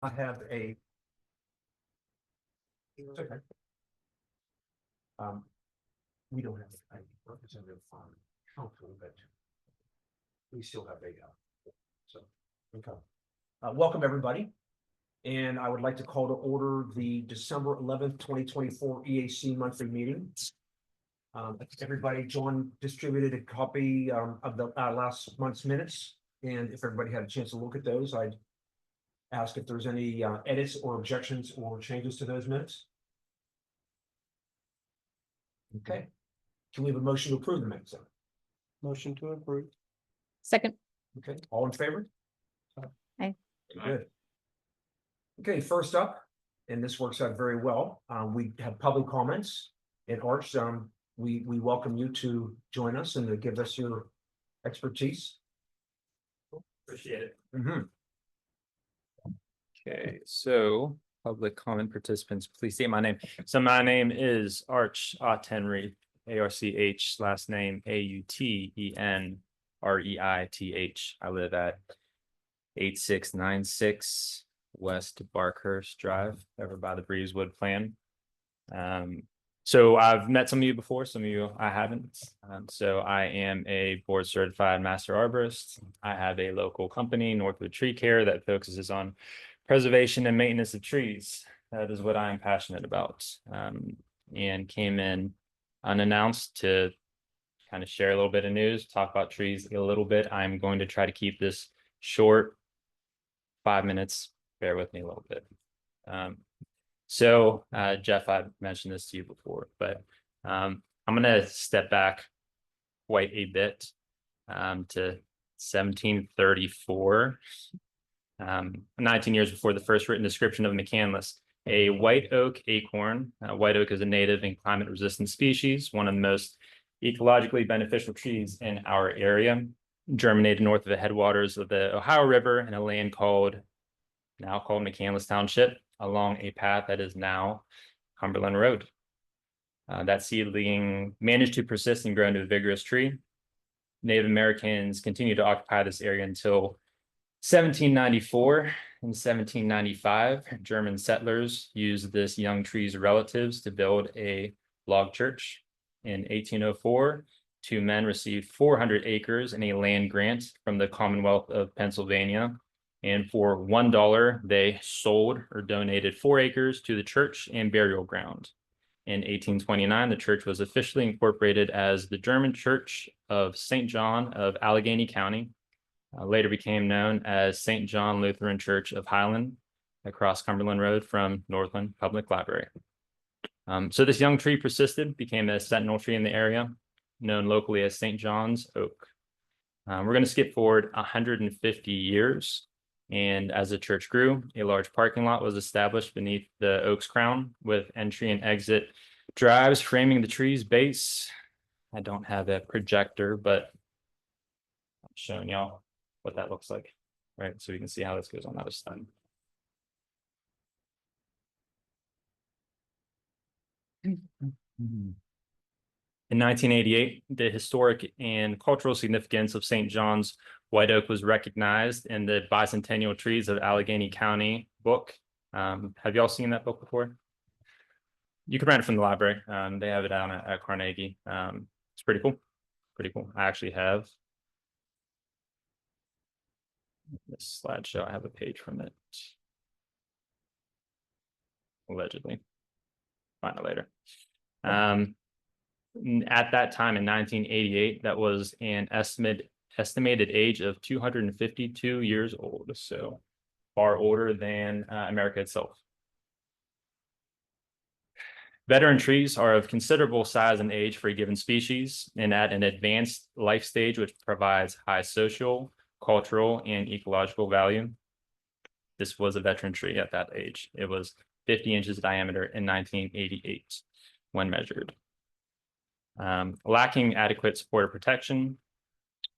I have a. It's okay. We don't have a representative from council, but we still have a, so, okay. Welcome, everybody. And I would like to call to order the December 11th, 2024 EAC monthly meeting. Everybody, John distributed a copy of the last month's minutes. And if everybody had a chance to look at those, I'd ask if there's any edits or objections or changes to those minutes. Okay. Can we have a motion to approve the minutes? Motion to approve. Second. Okay, all in favor? Aye. Good. Okay, first up, and this works out very well, we have public comments. And Arch, we welcome you to join us and to give us your expertise. Appreciate it. Mhm. Okay, so public comment participants, please state my name. So my name is Arch Autenreith, ARCH, last name AUTENREITH. I live at 8696 West Barkhurst Drive, over by the Breezewood plan. So I've met some of you before, some of you I haven't. So I am a board certified master arborist. I have a local company, Northwood Tree Care, that focuses on preservation and maintenance of trees. That is what I'm passionate about. And came in unannounced to kind of share a little bit of news, talk about trees a little bit. I'm going to try to keep this short, 5 minutes. Bear with me a little bit. So Jeff, I mentioned this to you before, but I'm going to step back quite a bit to 1734. 19 years before the first written description of McCandless, a white oak acorn. White oak is a native and climate resistant species, one of the most ecologically beneficial trees in our area, germinated north of the headwaters of the Ohio River in a land now called McCandless Township, along a path that is now Cumberland Road. That seedling managed to persist and grow into a vigorous tree. Native Americans continued to occupy this area until 1794 and 1795. German settlers used this young tree's relatives to build a log church. In 1804, two men received 400 acres and a land grant from the Commonwealth of Pennsylvania. And for $1, they sold or donated 4 acres to the church and burial ground. In 1829, the church was officially incorporated as the German Church of St. John of Allegheny County. Later became known as St. John Lutheran Church of Highland, across Cumberland Road from Northland Public Library. So this young tree persisted, became a sentinel tree in the area, known locally as St. John's Oak. We're going to skip forward 150 years. And as the church grew, a large parking lot was established beneath the oak's crown, with entry and exit drives framing the tree's base. I don't have a projector, but I'm showing y'all what that looks like, right? So you can see how this goes on the other side. In 1988, the historic and cultural significance of St. John's White Oak was recognized in the Bicentennial Trees of Allegheny County book. Have y'all seen that book before? You can rent it from the library. They have it down at Carnegie. It's pretty cool. Pretty cool. I actually have this slideshow. I have a page from it. Allegedly. Find it later. At that time in 1988, that was an estimated age of 252 years old. So far older than America itself. Veteran trees are of considerable size and age for a given species, and at an advanced life stage, which provides high social, cultural, and ecological value. This was a veteran tree at that age. It was 50 inches diameter in 1988 when measured. Lacking adequate support or protection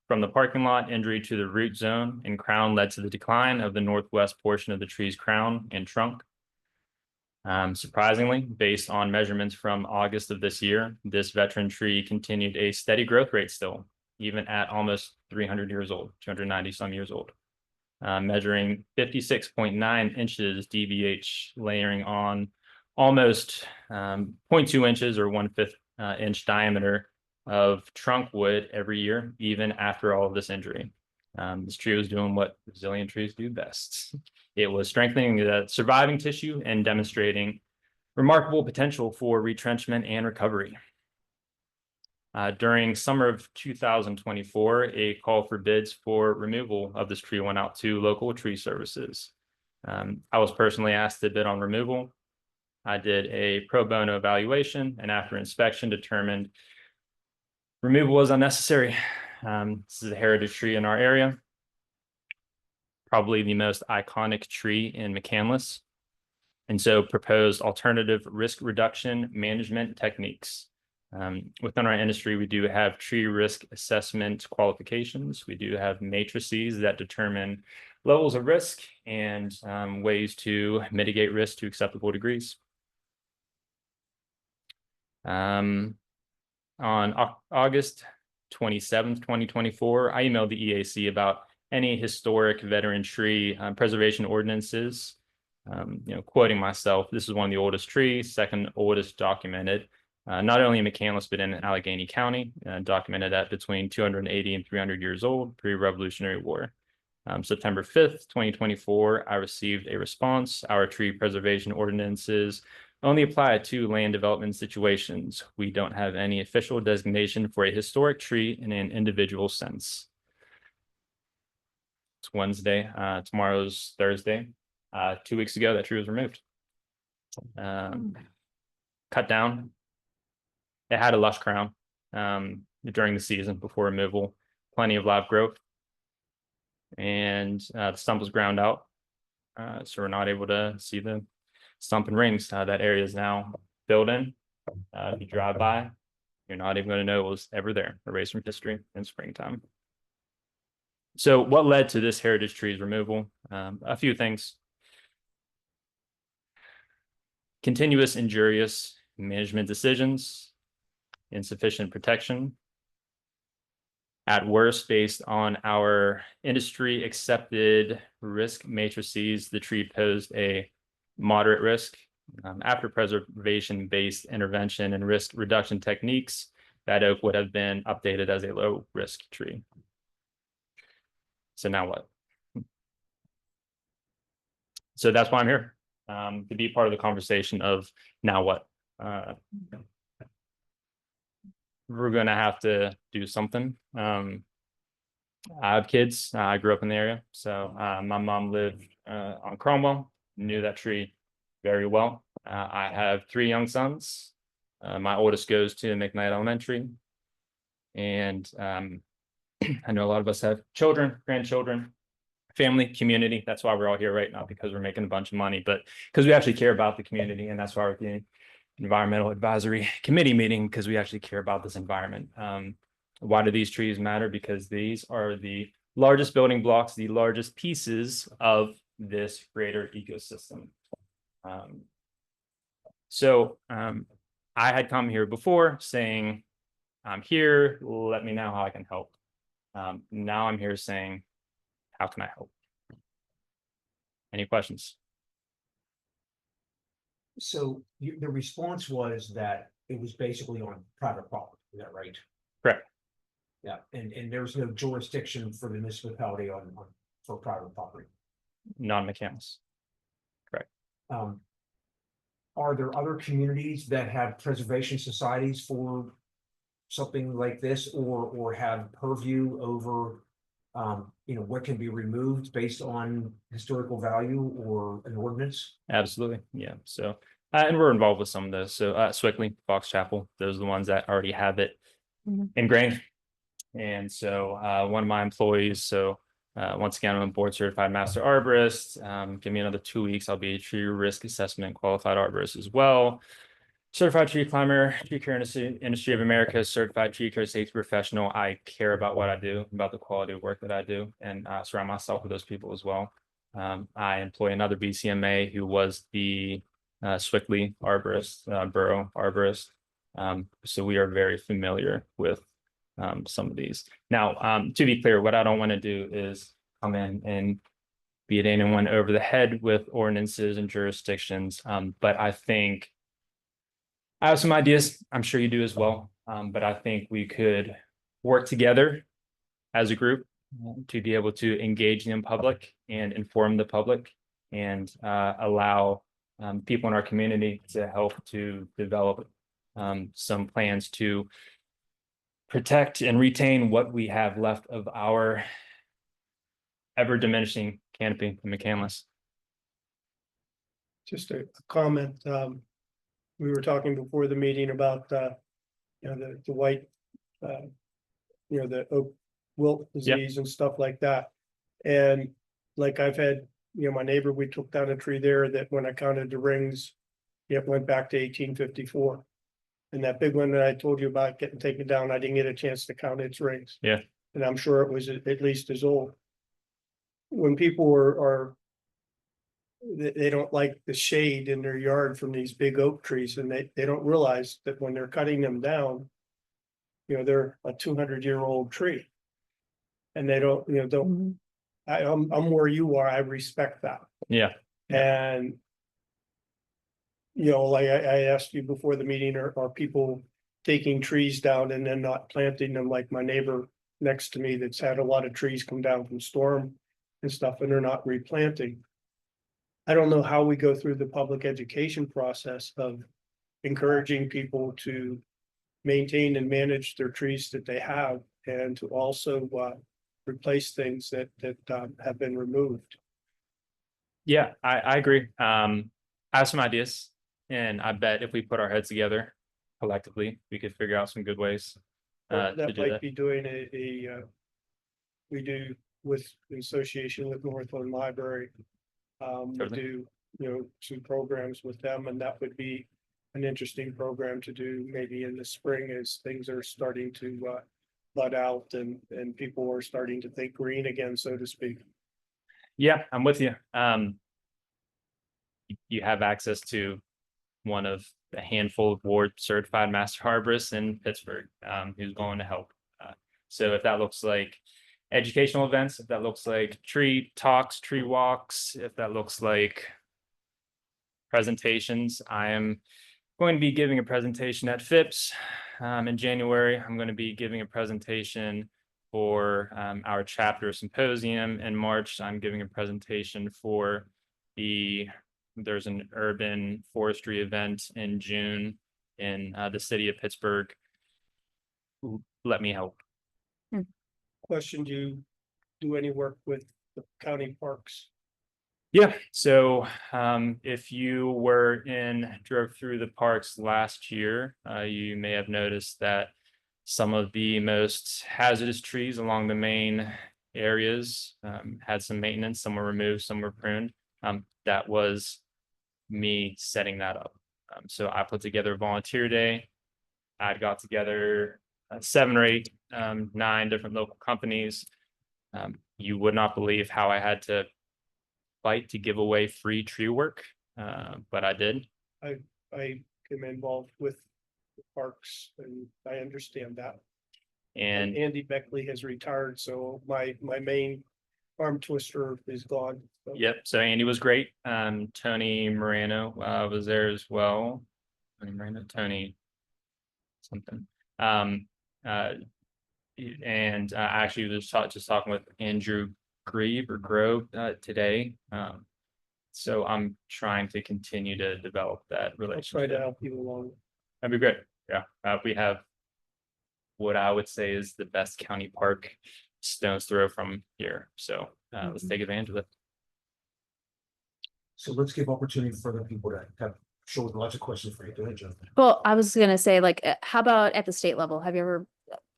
from the parking lot, injury to the root zone and crown led to the decline of the northwest portion of the tree's crown and trunk. Surprisingly, based on measurements from August of this year, this veteran tree continued a steady growth rate still, even at almost 300 years old, 290 some years old. measuring 56.9 inches DBH, layering on almost 0.2 inches or 1/5 inch diameter of trunk wood every year, even after all of this injury. This tree was doing what resilient trees do best. It was strengthening the surviving tissue and demonstrating remarkable potential for retrenchment and recovery. During summer of 2024, a call for bids for removal of this tree went out to local tree services. I was personally asked to bid on removal. I did a pro bono evaluation, and after inspection determined removal was unnecessary. This is a heritage tree in our area, probably the most iconic tree in McCandless, and so proposed alternative risk reduction management techniques. Within our industry, we do have tree risk assessment qualifications. We do have matrices that determine levels of risk and ways to mitigate risk to acceptable degrees. On August 27th, 2024, I emailed the EAC about any historic veteran tree preservation ordinances. Quoting myself, this is one of the oldest trees, second oldest documented, not only in McCandless, but in Allegheny County, documented at between 280 and 300 years old, pre-Revolutionary War. September 5th, 2024, I received a response. Our tree preservation ordinances only apply to land development situations. We don't have any official designation for a historic tree in an individual sense. It's Wednesday, tomorrow's Thursday. 2 weeks ago, that tree was removed. Cut down. It had a lush crown during the season before removal, plenty of live growth. And the stump was ground out. So we're not able to see the stump and rings. That area is now filled in. If you drive by, you're not even going to know it was ever there, erased from history in springtime. So what led to this heritage tree's removal? A few things. Continuous injurious management decisions, insufficient protection. At worst, based on our industry accepted risk matrices, the tree posed a moderate risk. After preservation based intervention and risk reduction techniques, that oak would have been updated as a low risk tree. So now what? So that's why I'm here, to be part of the conversation of now what? We're going to have to do something. I have kids. I grew up in the area. So my mom lived on Cromwell, knew that tree very well. I have 3 young sons. My oldest goes to McKnight Elementary. And I know a lot of us have children, grandchildren, family, community. That's why we're all here, right? Not because we're making a bunch of money, but because we actually care about the community. And that's why we're the Environmental Advisory Committee meeting, because we actually care about this environment. Why do these trees matter? Because these are the largest building blocks, the largest pieces of this greater ecosystem. I had come here before saying, I'm here, let me know how I can help. Now I'm here saying, how can I help? Any questions? So the response was that it was basically on private property, is that right? Correct. Yeah, and there's no jurisdiction for the municipality for private property. Non-McCandless. Correct. Are there other communities that have preservation societies for something like this, or have purview over what can be removed based on historical value or an ordinance? Absolutely. Yeah. So, and we're involved with some of those. So Swickley, Fox Chapel, those are the ones that already have it ingrained. And so one of my employees, once again, I'm a board certified master arborist. Give me another 2 weeks, I'll be a tree risk assessment qualified arborist as well. Certified tree climber, Tree Care Industry of America, certified tree care safety professional. I care about what I do, about the quality of work that I do, and surround myself with those people as well. I employ another BCMA who was the Swickley arborist, borough arborist. So we are very familiar with some of these. Now, to be clear, what I don't want to do is come in and beat anyone over the head with ordinances and jurisdictions. But I think I have some ideas. I'm sure you do as well. But I think we could work together as a group to be able to engage in public and inform the public and allow people in our community to help to develop some plans to protect and retain what we have left of our ever diminishing canopy in McCandless. Just a comment, we were talking before the meeting about, you know, the white, you know, the oak wilt disease and stuff like that. And like I've had, you know, my neighbor, we took down a tree there that when I counted the rings, it went back to 1854. And that big one that I told you about getting taken down, I didn't get a chance to count its rings. Yeah. And I'm sure it was at least as old. When people are they don't like the shade in their yard from these big oak trees, and they don't realize that when they're cutting them down, you know, they're a 200-year-old tree. And they don't, you know, don't, I'm where you are, I respect that. Yeah. And you know, like I asked you before the meeting, are people taking trees down and then not planting them, like my neighbor next to me that's had a lot of trees come down from storm and stuff, and they're not replanting. I don't know how we go through the public education process of encouraging people to maintain and manage their trees that they have, and to also replace things that have been removed. Yeah, I agree. I have some ideas, and I bet if we put our heads together collectively, we could figure out some good ways to That do might that. be doing we do with in association with Northland Library. We Certainly. do, you know, some programs with them, and that would be an interesting program to do maybe in the spring as things are starting to bud out and people are starting to think green again, so to speak. Yeah, I'm with you. You have access to one of a handful of board certified master arborists in Pittsburgh, who's going to help. So if that looks like educational events, if that looks like tree talks, tree walks, if that looks like presentations, I am going to be giving a presentation at FIPS in January. I'm going to be giving a presentation for our chapter symposium in March. I'm giving a presentation for there's an urban forestry event in June in the city of Pittsburgh. Let me help. Question, do you do any work with the county parks? Yeah, so if you drove through the parks last year, you may have noticed that some of the most hazardous trees along the main areas had some maintenance. Some were removed, some were pruned. That was me setting that up. So I put together a volunteer day. I got together 7 or 8, 9 different local companies. You would not believe how I had to fight to give away free tree work, but I did. I am involved with the parks and I understand that. And Andy Beckley has retired, so my main arm twister is gone. So yep, so Andy was great. Tony Moreno was there as well. Tony something. And I actually was just talking with Andrew Grove today. So I'm trying to continue to develop that I'll try relationship. to help you along. That'd be great. Yeah, we have what I would say is the best county park stone's throw from here. So let's take advantage of it. So let's give opportunity for other people to have show lots of questions for you. Go ahead, Jonathan. Well, I was gonna say, like, how about at the state level? Have you ever,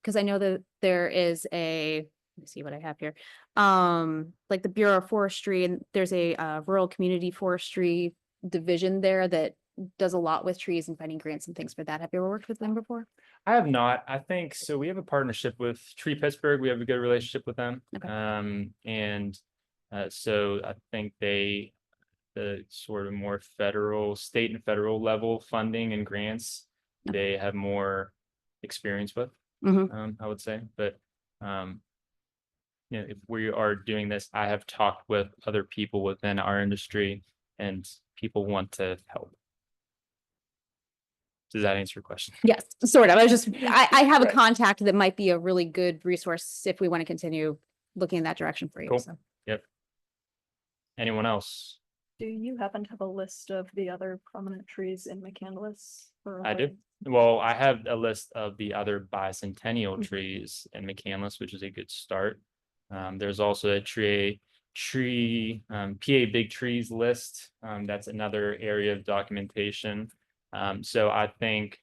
because I know that there is a, let me see what I have here. Like the Bureau of Forestry, and there's a rural community forestry division there that does a lot with trees and finding grants and things for that. Have you ever worked with them before? I have not. I think so. We have a partnership with Tree Pittsburgh. We have a good relationship with them. Okay. So I think the sort of more state and federal level funding and grants, they have more experience with, Mhm. I would say. But you know, if we are doing this, I have talked with other people within our industry and people want to help. Does that answer your question? Yes, sort of. I was just, I have a Right. contact that might be a really good resource if we want to continue looking in that direction for you. Cool. So. Yep. Anyone else? Do you happen to have a list of the other prominent trees in McCandless? I do. Well, I have a list of the other bicentennial trees in McCandless, which is a good start. There's also a PA big trees list. That's another area of documentation. So I think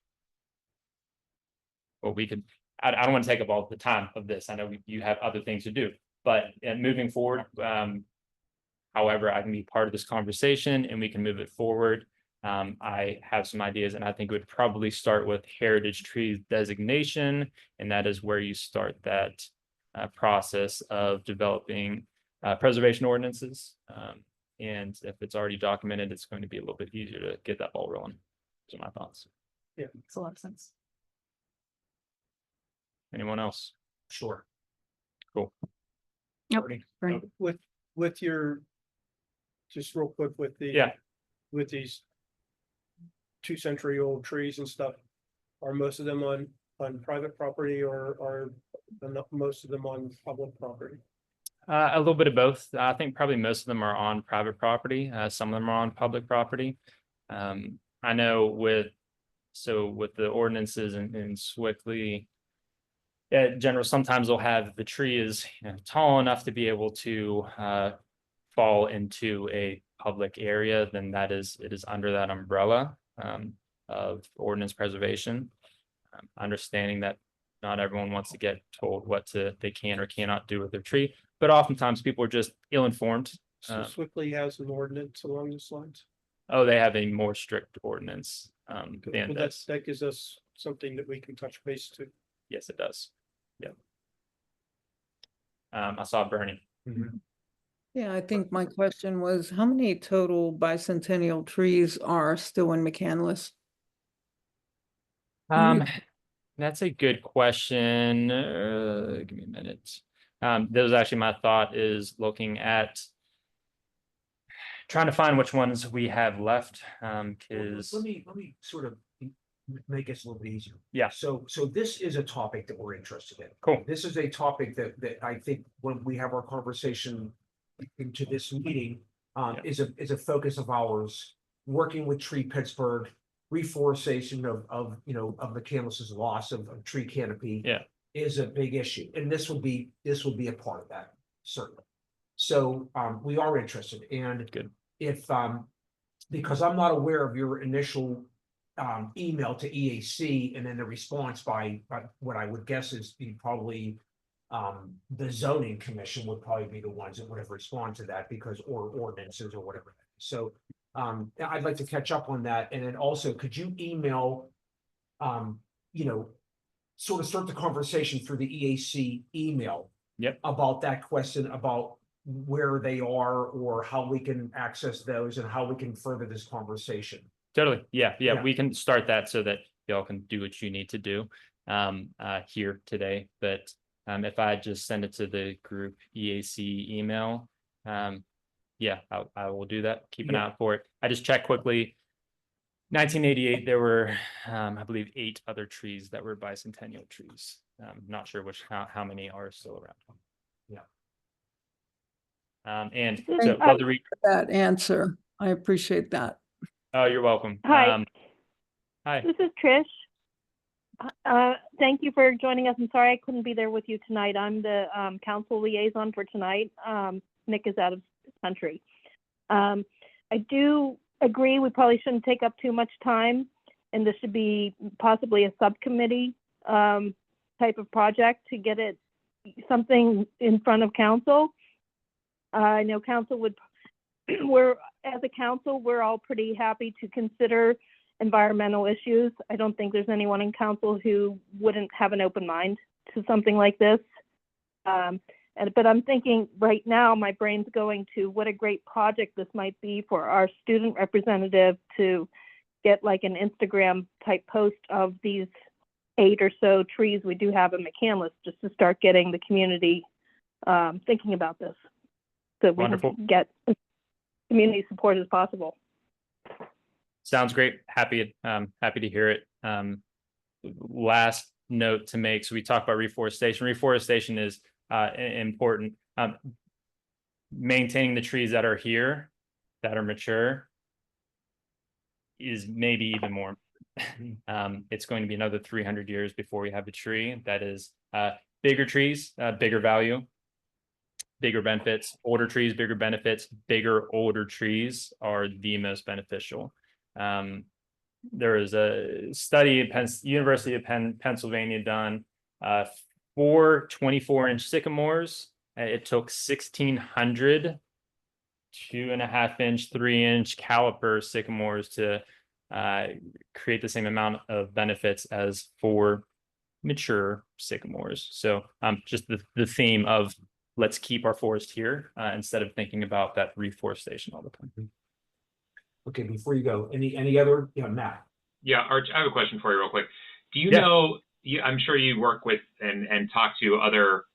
what we could, I don't want to take up all the time of this. I know you have other things to do, but moving forward, however, I can be part of this conversation and we can move it forward. I have some ideas and I think it would probably start with heritage trees designation. And that is where you start that process of developing preservation ordinances. And if it's already documented, it's going to be a little bit easier to get that ball rolling. Those are my thoughts. Makes a lot of sense. Anyone else? Sure. Cool. Yep. Bernie? Bernie. With your, just real quick with the. Yeah. With these 2-century-old trees and stuff, are most of them on private property or are most of them on public property? A little bit of both. I think probably most of them are on private property. Some of them are on public property. I know with the ordinances in Swickley, general, sometimes they'll have the tree is tall enough to be able to fall into a public area, then it is under that umbrella of ordinance preservation. Understanding that not everyone wants to get told what they can or cannot do with their tree, but oftentimes people are just ill-informed. So Swickley has an ordinance along those lines? Oh, they have a more strict ordinance than Well, this. that gives us something that we can touch base to. Yes, it does. Yep. I saw Bernie. Yeah, I think my question was, how many total bicentennial trees are still in McCandless? That's a good question. Give me a minute. That was actually my thought, is looking at trying to find which ones we have left. Because Let me sort of make this a little bit easier. Yeah. So this is a topic that we're interested in. Cool. This is a topic that I think when we have our conversation into this meeting, is a focus of ours, working with Tree Pittsburgh, reforestation of McCandless's loss of tree canopy. Yeah. Is a big issue, and this would be a part of that, certainly. So we are interested, and Good. if because I'm not aware of your initial email to EAC and then the response by what I would guess is probably the zoning commission would probably be the ones that would have responded to that, because or ordinances or whatever. So I'd like to catch up on that, and then also could you email sort of start the conversation through the EAC email. Yep. About that question about where they are or how we can access those and how we can further this conversation. Totally. Yeah. Yeah. We can start that so that y'all can do what you need to do here today. But if I just send it to the group EAC email, yeah, I will do that. Keep an eye out for it. I just checked quickly. 1988, there were, I believe, 8 other trees that were bicentennial trees. Not sure how many are still around. Yeah. And so That answer, I appreciate that. oh, you're welcome. Hi. Hi. This is Trish. Thank you for joining us. I'm sorry I couldn't be there with you tonight. I'm the council liaison for tonight. Nick is out of the country. I do agree we probably shouldn't take up too much time, and this should be possibly a subcommittee type of project to get it something in front of council. I know council would, as a council, we're all pretty happy to consider environmental issues. I don't think there's anyone in council who wouldn't have an open mind to something like this. But I'm thinking right now, my brain's going to what a great project this might be for our student representative to get like an Instagram type post of these 8 or so trees we do have in McCandless, just to start getting the community thinking about this. So we Wonderful. can get as community support as possible. Sounds great. Happy to hear it. Last note to make. So we talked about reforestation. Reforestation is important. Maintaining the trees that are here, that are mature, is maybe even more. It's going to be another 300 years before we have a tree that is bigger trees, bigger value, bigger benefits. Older trees, bigger benefits. Bigger, older trees are the most beneficial. There was a study at University of Pennsylvania done for 24-inch sycamores. It took 1,600 2.5-inch, 3-inch caliper sycamores to create the same amount of benefits as for mature sycamores. So just the theme of let's keep our forest here instead of thinking about that reforestation all the time. Okay, before you go, any other, Matt? Yeah, Arch, I have a question for you real quick. Do you Yeah. know, I'm sure you work with and talk to other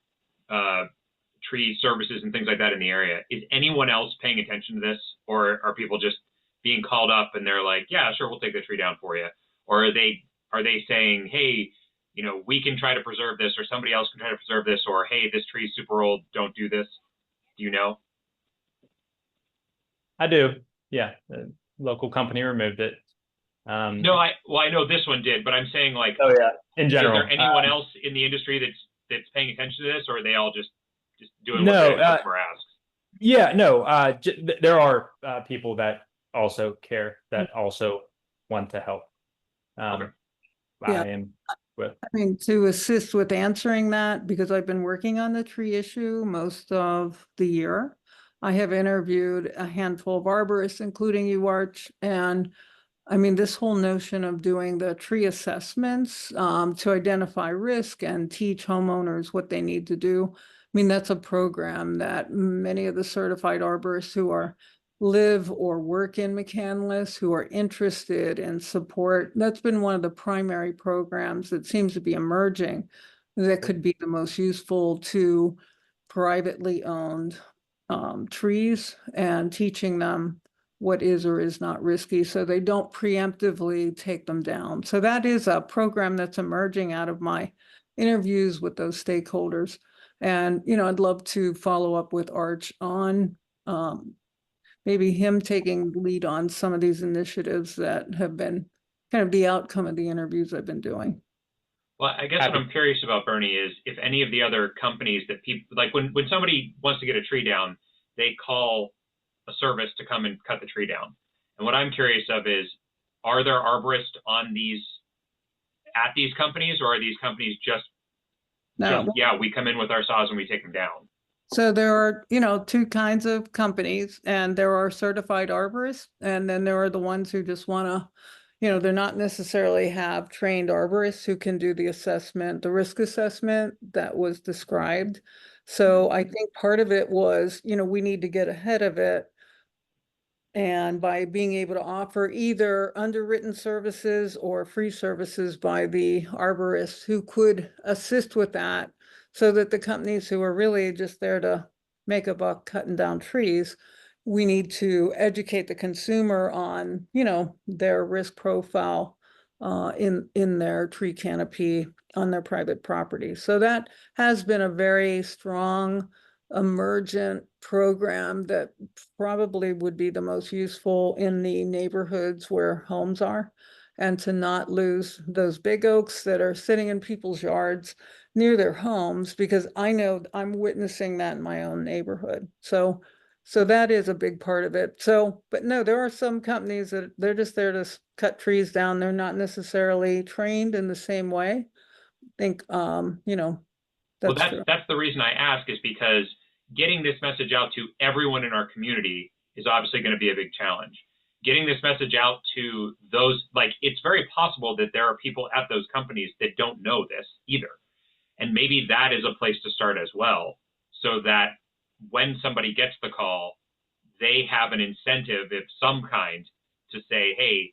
tree services and things like that in the area. Is anyone else paying attention to this, or are people just being called up and they're like, yeah, sure, we'll take the tree down for you? Or are they saying, hey, we can try to preserve this, or somebody else can try to preserve this, or hey, this tree is super old, don't do this? Do you know? I do. Yeah, the local company removed it. No, I know this one did, but I'm saying, like, Oh yeah. In general, is there anyone else in the industry that's paying attention to this, or are they all just doing No, what the customer asks? Yeah, no. There are people that also care, that also want to help. Okay. Yeah. I am with. I mean, to assist with answering that, because I've been working on the tree issue most of the year, I have interviewed a handful of arborists, including you, Arch, and I mean, this whole notion of doing the tree assessments to identify risk and teach homeowners what they need to do. I mean, that's a program that many of the certified arborists who live or work in McCandless, who are interested in support, that's been one of the primary programs that seems to be emerging that could be the most useful to privately owned trees, and teaching them what is or is not risky so they don't preemptively take them down. So that is a program that's emerging out of my interviews with those stakeholders. And, I'd love to follow up with Arch on maybe him taking lead on some of these initiatives that have been kind of the outcome of the interviews I've been doing. Well, I guess what I'm curious about, Bernie, is if any of the other companies that people, like when somebody wants to get a tree down, they call a service to come and cut the tree down. And what I'm curious of is, are there arborists at these companies, or are these companies just we come in with our saws and we take them down? So there are, two kinds of companies, and there are certified arborists, and then there are the ones who just want to, they're not necessarily have trained arborists who can do the assessment, the risk assessment that was described. So I think part of it was, we need to get ahead of it. And by being able to offer either underwritten services or free services by the arborists who could assist with that, so that the companies who are really just there to make a buck cutting down trees, we need to educate the consumer on, their risk profile in their tree canopy on their private property. So that has been a very strong emergent program that probably would be the most useful in the neighborhoods where homes are, and to not lose those big oaks that are sitting in people's yards near their homes, because I know I'm witnessing that in my own neighborhood. So that is a big part of it. So, but no, there are some companies that they're just there to cut trees down. They're not necessarily trained in the same way. I think, that's true. That's the reason I ask, is because getting this message out to everyone in our community is obviously going to be a big challenge. Getting this message out to those, like, it's very possible that there are people at those companies that don't know this either. And maybe that is a place to start as well, so that when somebody gets the call, they have an incentive of some kind to say, hey,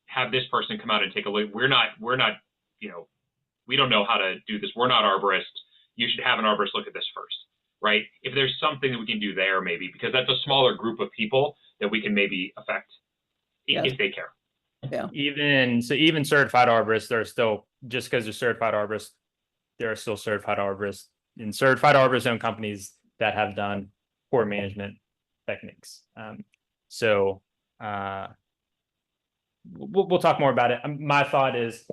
have this person come out and take a look. We're not, we don't know how to do this. We're not arborists. You should have an arborist look at this first. right? If there's something that we can do there, maybe, because that's a smaller group of people that we can maybe affect Yes. if they care. Even certified arborists, there are still, just because they're certified arborists, there are still certified arborists and certified arborist owned companies that have done poor management techniques. So we'll talk more about it. My thought is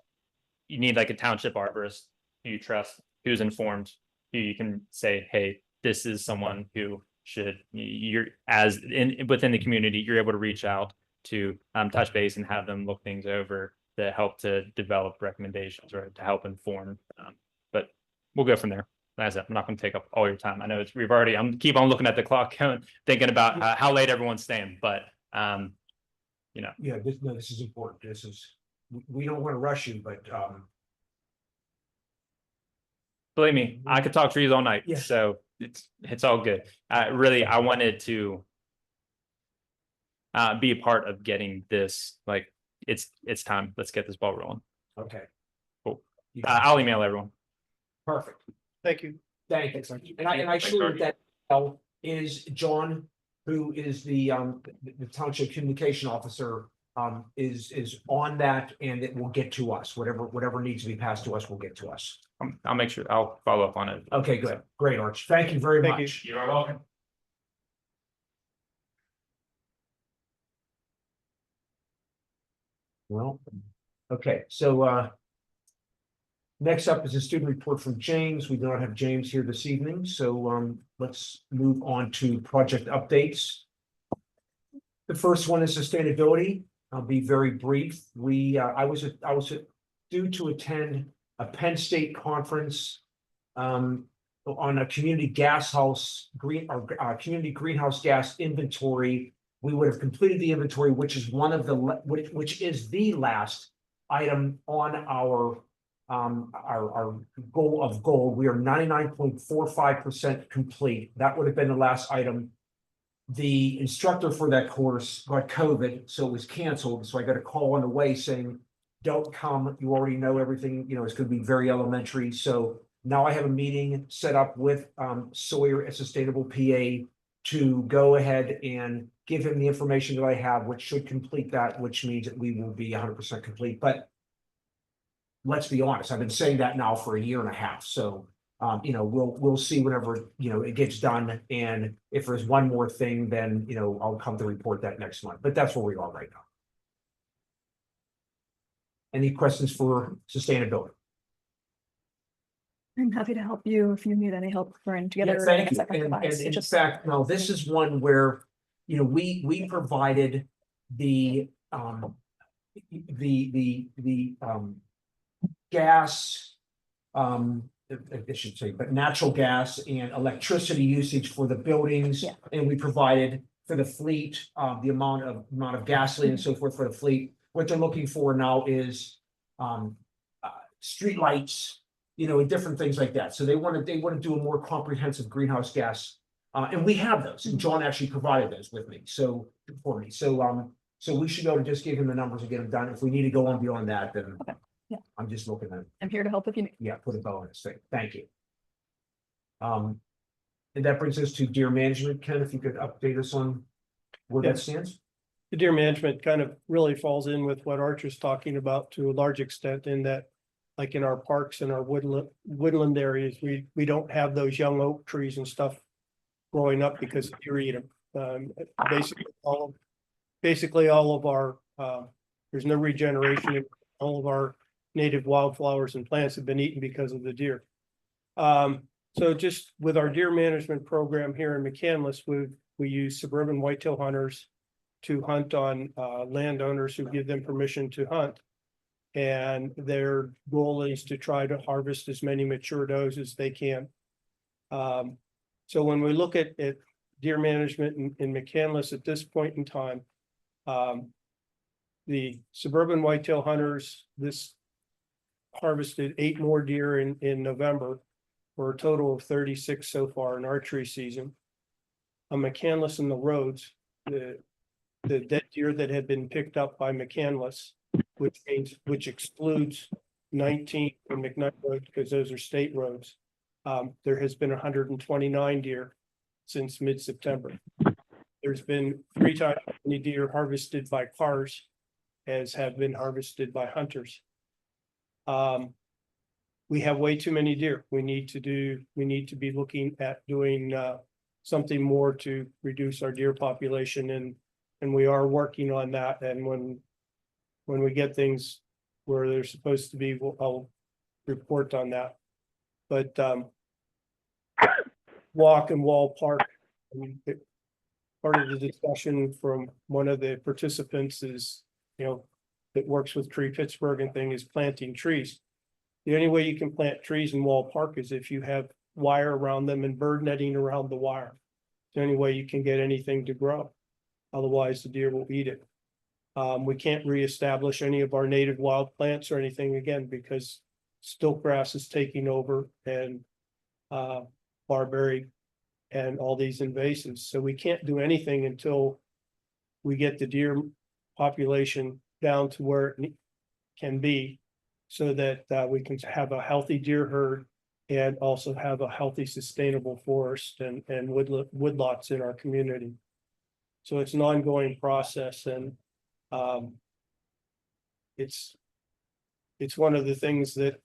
you need like a township arborist who you trust, who's informed, who you can say, hey, this is someone who should, you're within the community, you're able to reach out to touch base and have them look things over to help to develop recommendations or to help inform. But we'll go from there. As I'm not going to take up all your time. I know I'm keep on looking at the clock, thinking about how late everyone's staying, but Yeah, this is important. We don't want to rush you, but believe me, I could talk trees all night. Yeah. So it's all good. I wanted to be a part of getting this. Like it's time. Let's get this ball rolling. okay. Cool. You- I'll email everyone. Perfect. Thank you. Thank you. And I Thanks, assure Archie. you that is John, who is the township communication officer, is on that, and it will get to us. Whatever needs to be passed to us will get to us. I'll make sure I'll follow up on it. Okay, good. Great, Arch. Thank you very Thank you. much. You're welcome. Well, okay, so next up is a student report from James. We do not have James here this evening, so let's move on to project updates. The first one is sustainability. I'll be very brief. I was due to attend a Penn State conference on a community community greenhouse gas inventory. We would have completed the inventory, which is which is the last item on our goal of gold. We are 99.45% complete. That would have been the last item. The instructor for that course got COVID, so it was canceled. So I got a call on the way saying, don't come. You already know everything, it's going to be very elementary. So now I have a meeting set up with Sawyer at Sustainable PA to go ahead and give him the information that I have, which should complete that, which means that we will be 100% complete. But let's be honest, I've been saying that now for a year and a half. So, we'll see whenever, it gets done. And if there's one more thing, then, I'll come to report that next month. But that's where we are right now. Any questions for sustainability? I'm happy to help you if you need any help putting together. Yeah, thank you. sacrifice. And in Just- fact, no, this is one where, we provided the gas, I should say, but natural gas and electricity usage for the buildings. Yeah. And we provided for the fleet, the amount of gasoline and so forth for the fleet. What they're looking for now is streetlights, and different things like that. So they want to do a more comprehensive greenhouse gas. And we have those, and John actually provided those with me, so for me. So we should be able to just give him the numbers and get them done. If we need to go on beyond that, then Okay, yeah. I'm just looking at, I'm here to help if you need. put a bow on this thing. Thank you. And that brings us to deer management. Ken, if you could update us on where that Yes. stands? The deer management kind of really falls in with what Archer's talking about to a large extent, in that, like in our parks and our woodland areas, we don't have those young oak trees and stuff growing up because deer eat them. Basically all of our, there's no regeneration. All of our native wildflowers and plants have been eaten because of the deer. So just with our deer management program here in McCandless, we use suburban whitetail hunters to hunt on landowners who give them permission to hunt. And their goal is to try to harvest as many mature does as they can. So when we look at deer management in McCandless at this point in time, the suburban whitetail hunters harvested 8 more deer in November, for a total of 36 so far in archery season. On McCandless and the roads, the dead deer that had been picked up by McCandless, which excludes 19 from McKnight Road because those are state roads. There has been 129 deer since mid-September. There's been 3 times as many deer harvested by cars as have been harvested by hunters. We have way too many deer. We need to be looking at doing something more to reduce our deer population, and we are working on that. And when we get things where they're supposed to be, I'll report on that. But Walk and Wall Park, I mean, part of the discussion from one of the participants is, that works with Tree Pittsburgh and thing is planting trees. The only way you can plant trees in Wall Park is if you have wire around them and bird netting around the wire. It's the only way you can get anything to grow. Otherwise, the deer will eat it. We can't reestablish any of our native wild plants or anything again because stilt grass is taking over and barberry and all these invasives. So we can't do anything until we get the deer population down to where it can be, so that we can have a healthy deer herd and also have a healthy, sustainable forest and woodlots in our community. So it's an ongoing process, and it's one of the things that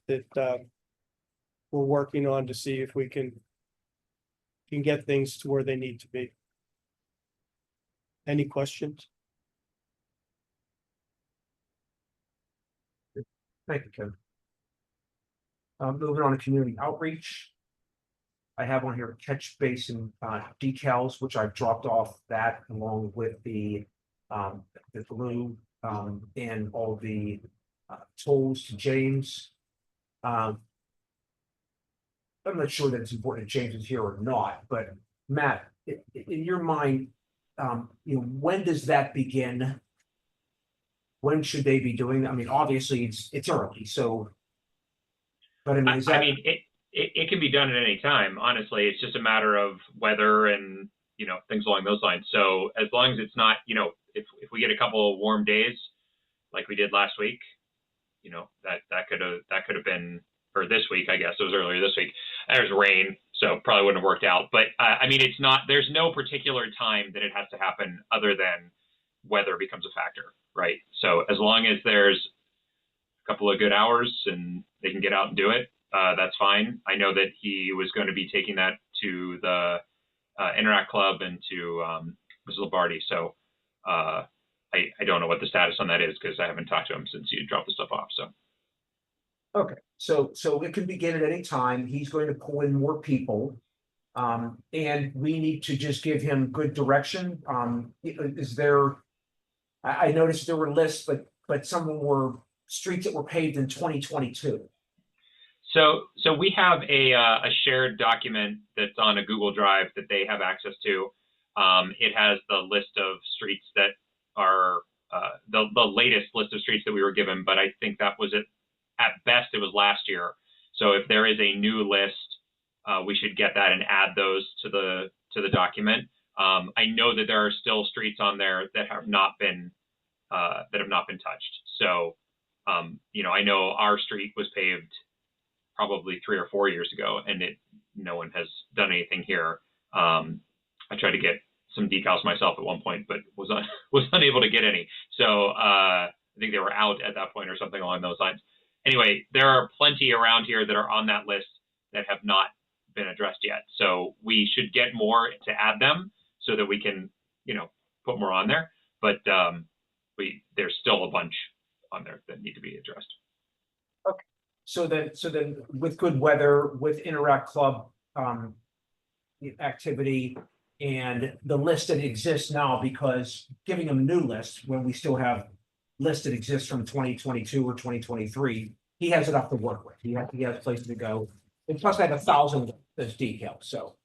we're working on to see if we can get things to where they need to be. Any questions? Thank you, Ken. Moving on to community outreach. I have on here catch basin decals, which I've dropped off that along with the glue and all the tools to James. I'm not sure that it's important that James is here or not, but Matt, in your mind, when does that begin? When should they be doing that? I mean, obviously it's early, so. But I mean, is that? I mean, it can be done at any time. Honestly, it's just a matter of weather and things along those lines. So as long as it's not, if we get a couple of warm days, like we did last week, that could have been, or this week, I guess it was earlier this week. There's rain, so probably wouldn't have worked out. But I mean, it's not. There's no particular time that it has to happen, other than weather becomes a factor, right? So as long as there's a couple of good hours and they can get out and do it, that's fine. I know that he was going to be taking that to the Interact Club and to Mrs. Lombardi. So I don't know what the status on that is because I haven't talked to him since you dropped the stuff off. So. Okay, so it can begin at any time. He's going to pull in more people. And we need to just give him good direction. Is there, I noticed there were lists, but some of them were streets that were paved in 2022. So we have a shared document that's on a Google Drive that they have access to. It has the list of streets that are the latest list of streets that we were given, but I think that was at best it was last year. So if there is a new list, we should get that and add those to the document. I know that there are still streets on there that have not been touched. So I know our street was paved probably 3 or 4 years ago, and no one has done anything here. I tried to get some decals myself at one point, but was unable to get any. So I think they were out at that point or something along those lines. Anyway, there are plenty around here that are on that list that have not been addressed yet. So we should get more to add them so that we can, put more on there. But there's still a bunch on there that need to be addressed. Okay. So then with good weather, with Interact Club activity and the list that exists now, because giving them a new list when we still have lists that exist from 2022 or 2023, he has enough to work with. He has places to go. And plus I have 1,000 as decals, so.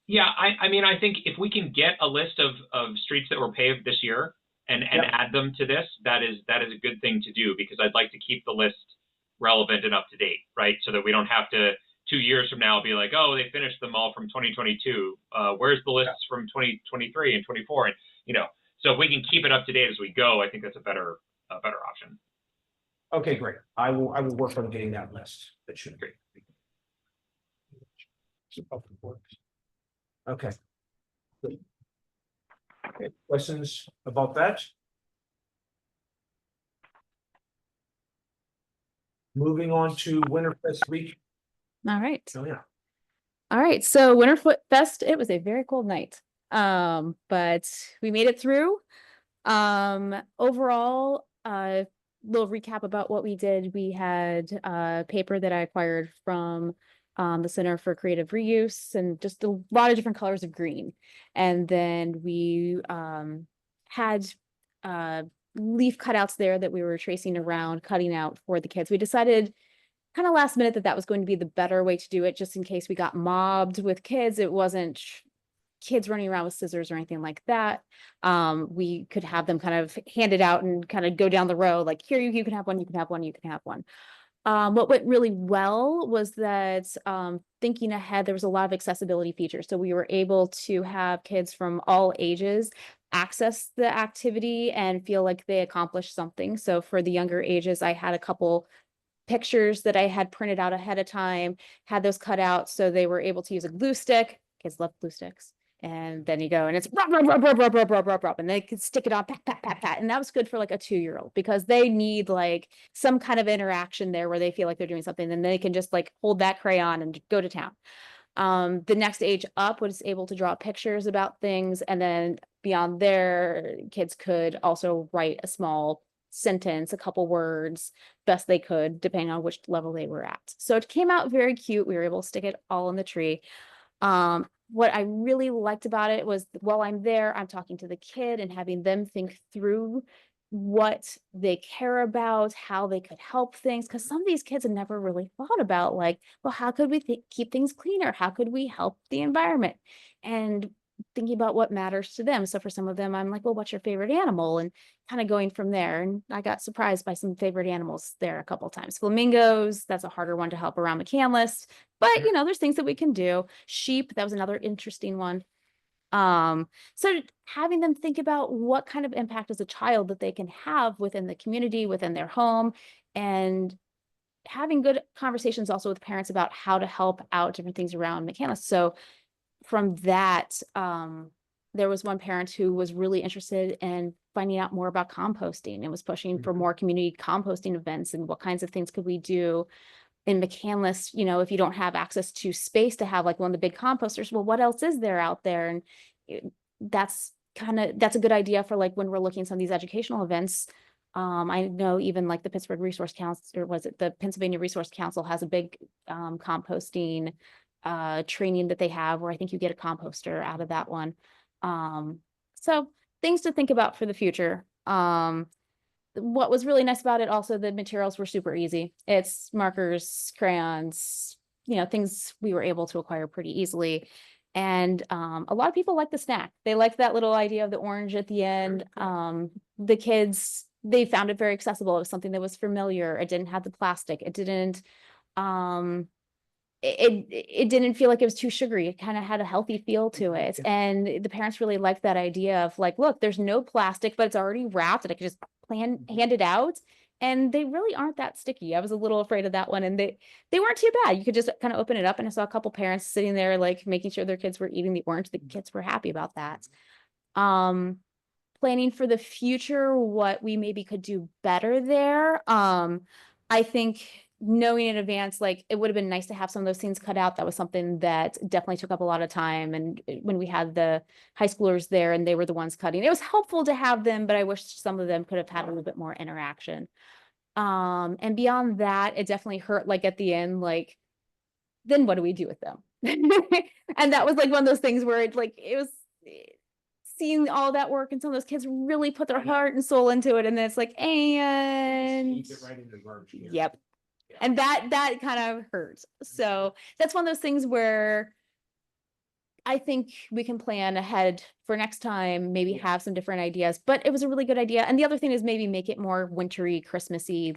Yeah, I mean, I think if we can get a list of streets that were paved this year and add them to this, that is a good thing to do, because I'd like to keep the list relevant and up to date, right? So that we don't have to 2 years from now be like, oh, they finished them all from 2022. Where's the lists from 2023 and 24? And so if we can keep it up to date as we go, I think that's a better option. Okay, great. I will work on getting that list. That should be. Public Works. Okay. Good. Okay, questions about that? Moving on to Winterfest week. All right. Oh, yeah. All right, so Fest, it was a very cold night. But we made it through. Overall, little recap about what we did. We had paper that I acquired from the Center for Creative Reuse and just a lot of different colors of green. And then we had leaf cutouts there that we were tracing around, cutting out for the kids. We decided kind of last minute that that was going to be the better way to do it, just in case we got mobbed with kids. It wasn't kids running around with scissors or anything like that. We could have them kind of hand it out and kind of go down the row, like, here, you can have one, you can have one, you can have one. What went really well was that thinking ahead, there was a lot of accessibility features. So we were able to have kids from all ages access the activity and feel like they accomplished something. So for the younger ages, I had a couple pictures that I had printed out ahead of time, had those cut out so they were able to use a glue stick. Kids love glue sticks. And then you go and it's rub, rub, rub, rub, rub, rub, rub, rub, rub, and they could stick it on, pat, pat, pat, pat. And that was good for like a 2-year-old because they need like some kind of interaction there where they feel like they're doing something and they can just like hold that crayon and go to town. The next age up was able to draw pictures about things. And then beyond there, kids could also write a small sentence, a couple words, best they could, depending on which level they were at. So it came out very cute. We were able to stick it all in the tree. What I really liked about it was while I'm there, I'm talking to the kid and having them think through what they care about, how they could help things. Because some of these kids have never really thought about like, well, how could we keep things cleaner? How could we help the environment? And thinking about what matters to them. So for some of them, I'm like, well, what's your favorite animal? And kind of going from there. And I got surprised by some favorite animals there a couple of times. Flamingos, that's a harder one to help around McCandless. But you know, there's things that we can do. Sheep, that was another interesting one. So having them think about what kind of impact as a child that they can have within the community, within their home, and having good conversations also with parents about how to help out different things around McCandless. So from that, there was one parent who was really interested in finding out more about composting and was pushing for more community composting events and what kinds of things could we do in McCandless, you know, if you don't have access to space to have like one of the big composters, well, what else is there out there? And that's a good idea for like when we're looking at some of these educational events. I know even like the Pittsburgh Resource Council, or was it the Pennsylvania Resource Council, has a big composting training that they have where I think you get a composter out of that one. So things to think about for the future. What was really nice about it also, the materials were super easy. It's markers, crayons, you know, things we were able to acquire pretty easily. And a lot of people like the snack. They liked that little idea of the orange at the end. The kids, they found it very accessible. It was something that was familiar. It didn't have the plastic. It didn't it didn't feel like it was too sugary. It kind of had a healthy feel to it. And the parents really liked that idea of like, look, there's no plastic, but it's already wrapped and I could just hand it out. And they really aren't that sticky. I was a little afraid of that one. And they weren't too bad. You could just kind of open it up. And I saw a couple parents sitting there, like making sure their kids were eating the orange. The kids were happy about that. Planning for the future, what we maybe could do better there. I think knowing in advance, like it would have been nice to have some of those things cut out. That was something that definitely took up a lot of time. And when we had the high schoolers there and they were the ones cutting, it was helpful to have them, but I wish some of them could have had a little bit more interaction. And beyond that, it definitely hurt like at the end, like, then what do we do with them? And that was like one of those things where it was seeing all that work and some of those kids really put their heart and soul into it. And then it's like, and yep. And that kind of hurts. So that's one of those things where I think we can plan ahead for next time, maybe have some different ideas, but it was a really good idea. And the other thing is maybe make it more wintry, Christmassy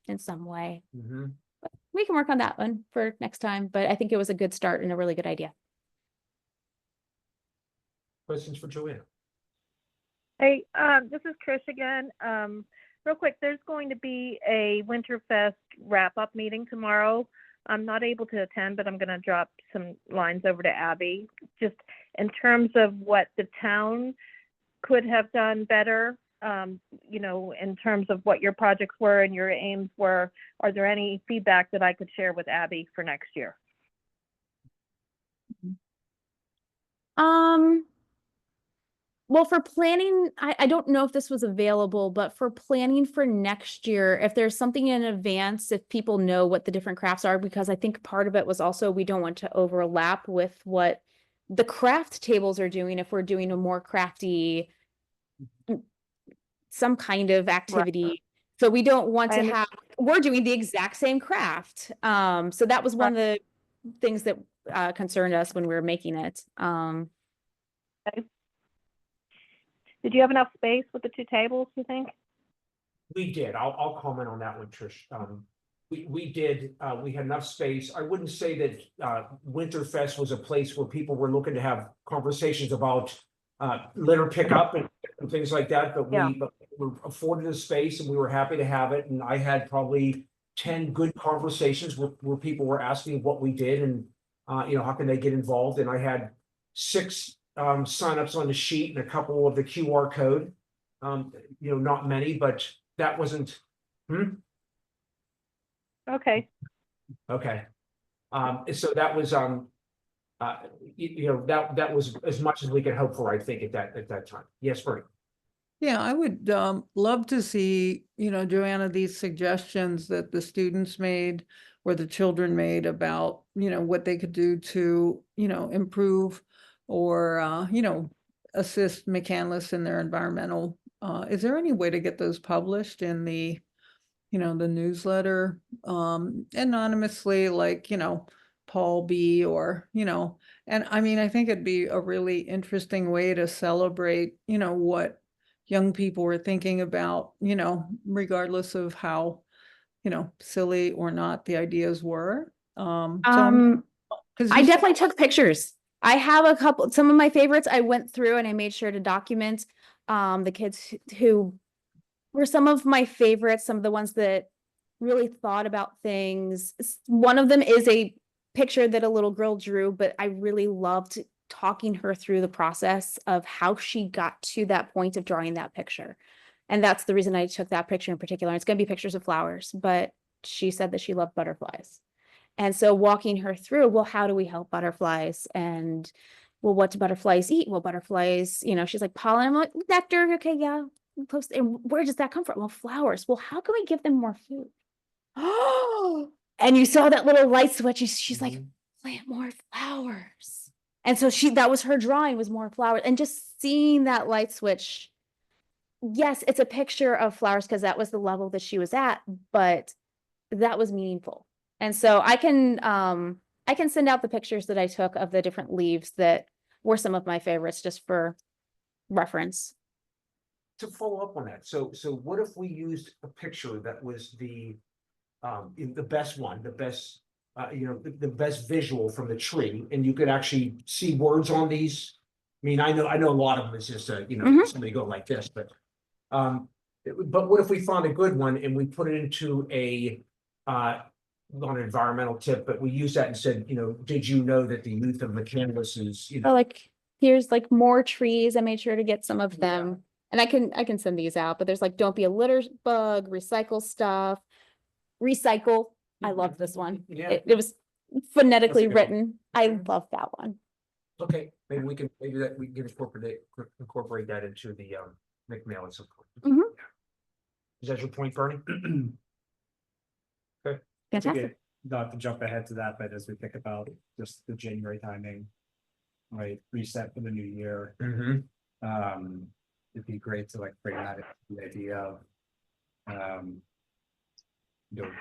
in some way. But we can work on that one for next time, but I think it was a good start and a really good idea. Questions for Joanna? Hey, this is Trish again. Real quick, there's going to be a Winterfest wrap-up meeting tomorrow. I'm not able to attend, but I'm going to drop some lines over to Abby. Just in terms of what the town could have done better, you know, in terms of what your projects were and your aims were, are there any feedback that I could share with Abby for next year? Well, for planning, I don't know if this was available, but for planning for next year, if there's something in advance, if people know what the different crafts are, because I think part of it was also we don't want to overlap with what the craft tables are doing if we're doing a more crafty some kind of activity. So we don't want to have, we're doing the exact same craft. So that was one of the things that concerned us when we were making it. Okay. Did you have enough space with the two tables, you think? We did. I'll comment on that one, Trish. We did, we had enough space. I wouldn't say that Winterfest was a place where people were looking to have conversations about litter pickup and things like that, but Yeah. we were afforded a space and we were happy to have it. And I had probably 10 good conversations where people were asking what we did and you know, how can they get involved? And I had 6 signups on the sheet and a couple of the QR code. You know, not many, but that wasn't. Okay. Okay. So that was you know, that was as much as we could hope for, I think, at that time. Yes, Bernie. Yeah, I would love to see, you know, Joanna, these suggestions that the students made or the children made about, you know, what they could do to, you know, improve or, you know, assist McCandless in their environmental. Is there any way to get those published in the, you know, the newsletter anonymously, like, you know, Paul B or, you know, and I mean, I think it'd be a really interesting way to celebrate, you know, what young people were thinking about, you know, regardless of how, you know, silly or not the ideas were. I definitely took pictures. I have a couple, some of my favorites I went through and I made sure to document the kids who were some of my favorites, some of the ones that really thought about things. One of them is a picture that a little girl drew, but I really loved talking her through the process of how she got to that point of drawing that picture. And that's the reason I took that picture in particular. It's going to be pictures of flowers, but she said that she loved butterflies. And so walking her through, well, how do we help butterflies? And well, what do butterflies eat? Well, butterflies, you know, she's like pollen. I'm like, nectar. Okay, yeah. Post. And where does that come from? Well, flowers. Well, how can we give them more food? Oh, and you saw that little light switch. She's like, plant more flowers. And so that was her drawing, was more flowers. And just seeing that light switch. Yes, it's a picture of flowers because that was the level that she was at, but that was meaningful. And so I can send out the pictures that I took of the different leaves that were some of my favorites just for reference. To follow up on that, so what if we used a picture that was the best one, the best you know, the best visual from the tree, and you could actually see words on these? I mean, I know a lot of them is just you know, somebody go like this, but what if we found a good one and we put it into a not an environmental tip, but we use that and said, you know, did you know that the youth of McCandless is, you know, Oh, like here's like more trees. I made sure to get some of them. And I can send these out, but there's like, don't be a litter bug, recycle stuff, recycle. I love this one. Yeah. It was phonetically That's a good written. I love that one. okay, maybe we can incorporate that into the McMillan. Mhm. Is that your point, Bernie? Fantastic. Not to jump ahead to that, but as we think about just the January timing, right, reset for the new year, it'd be great to like bring that into the idea of, you know,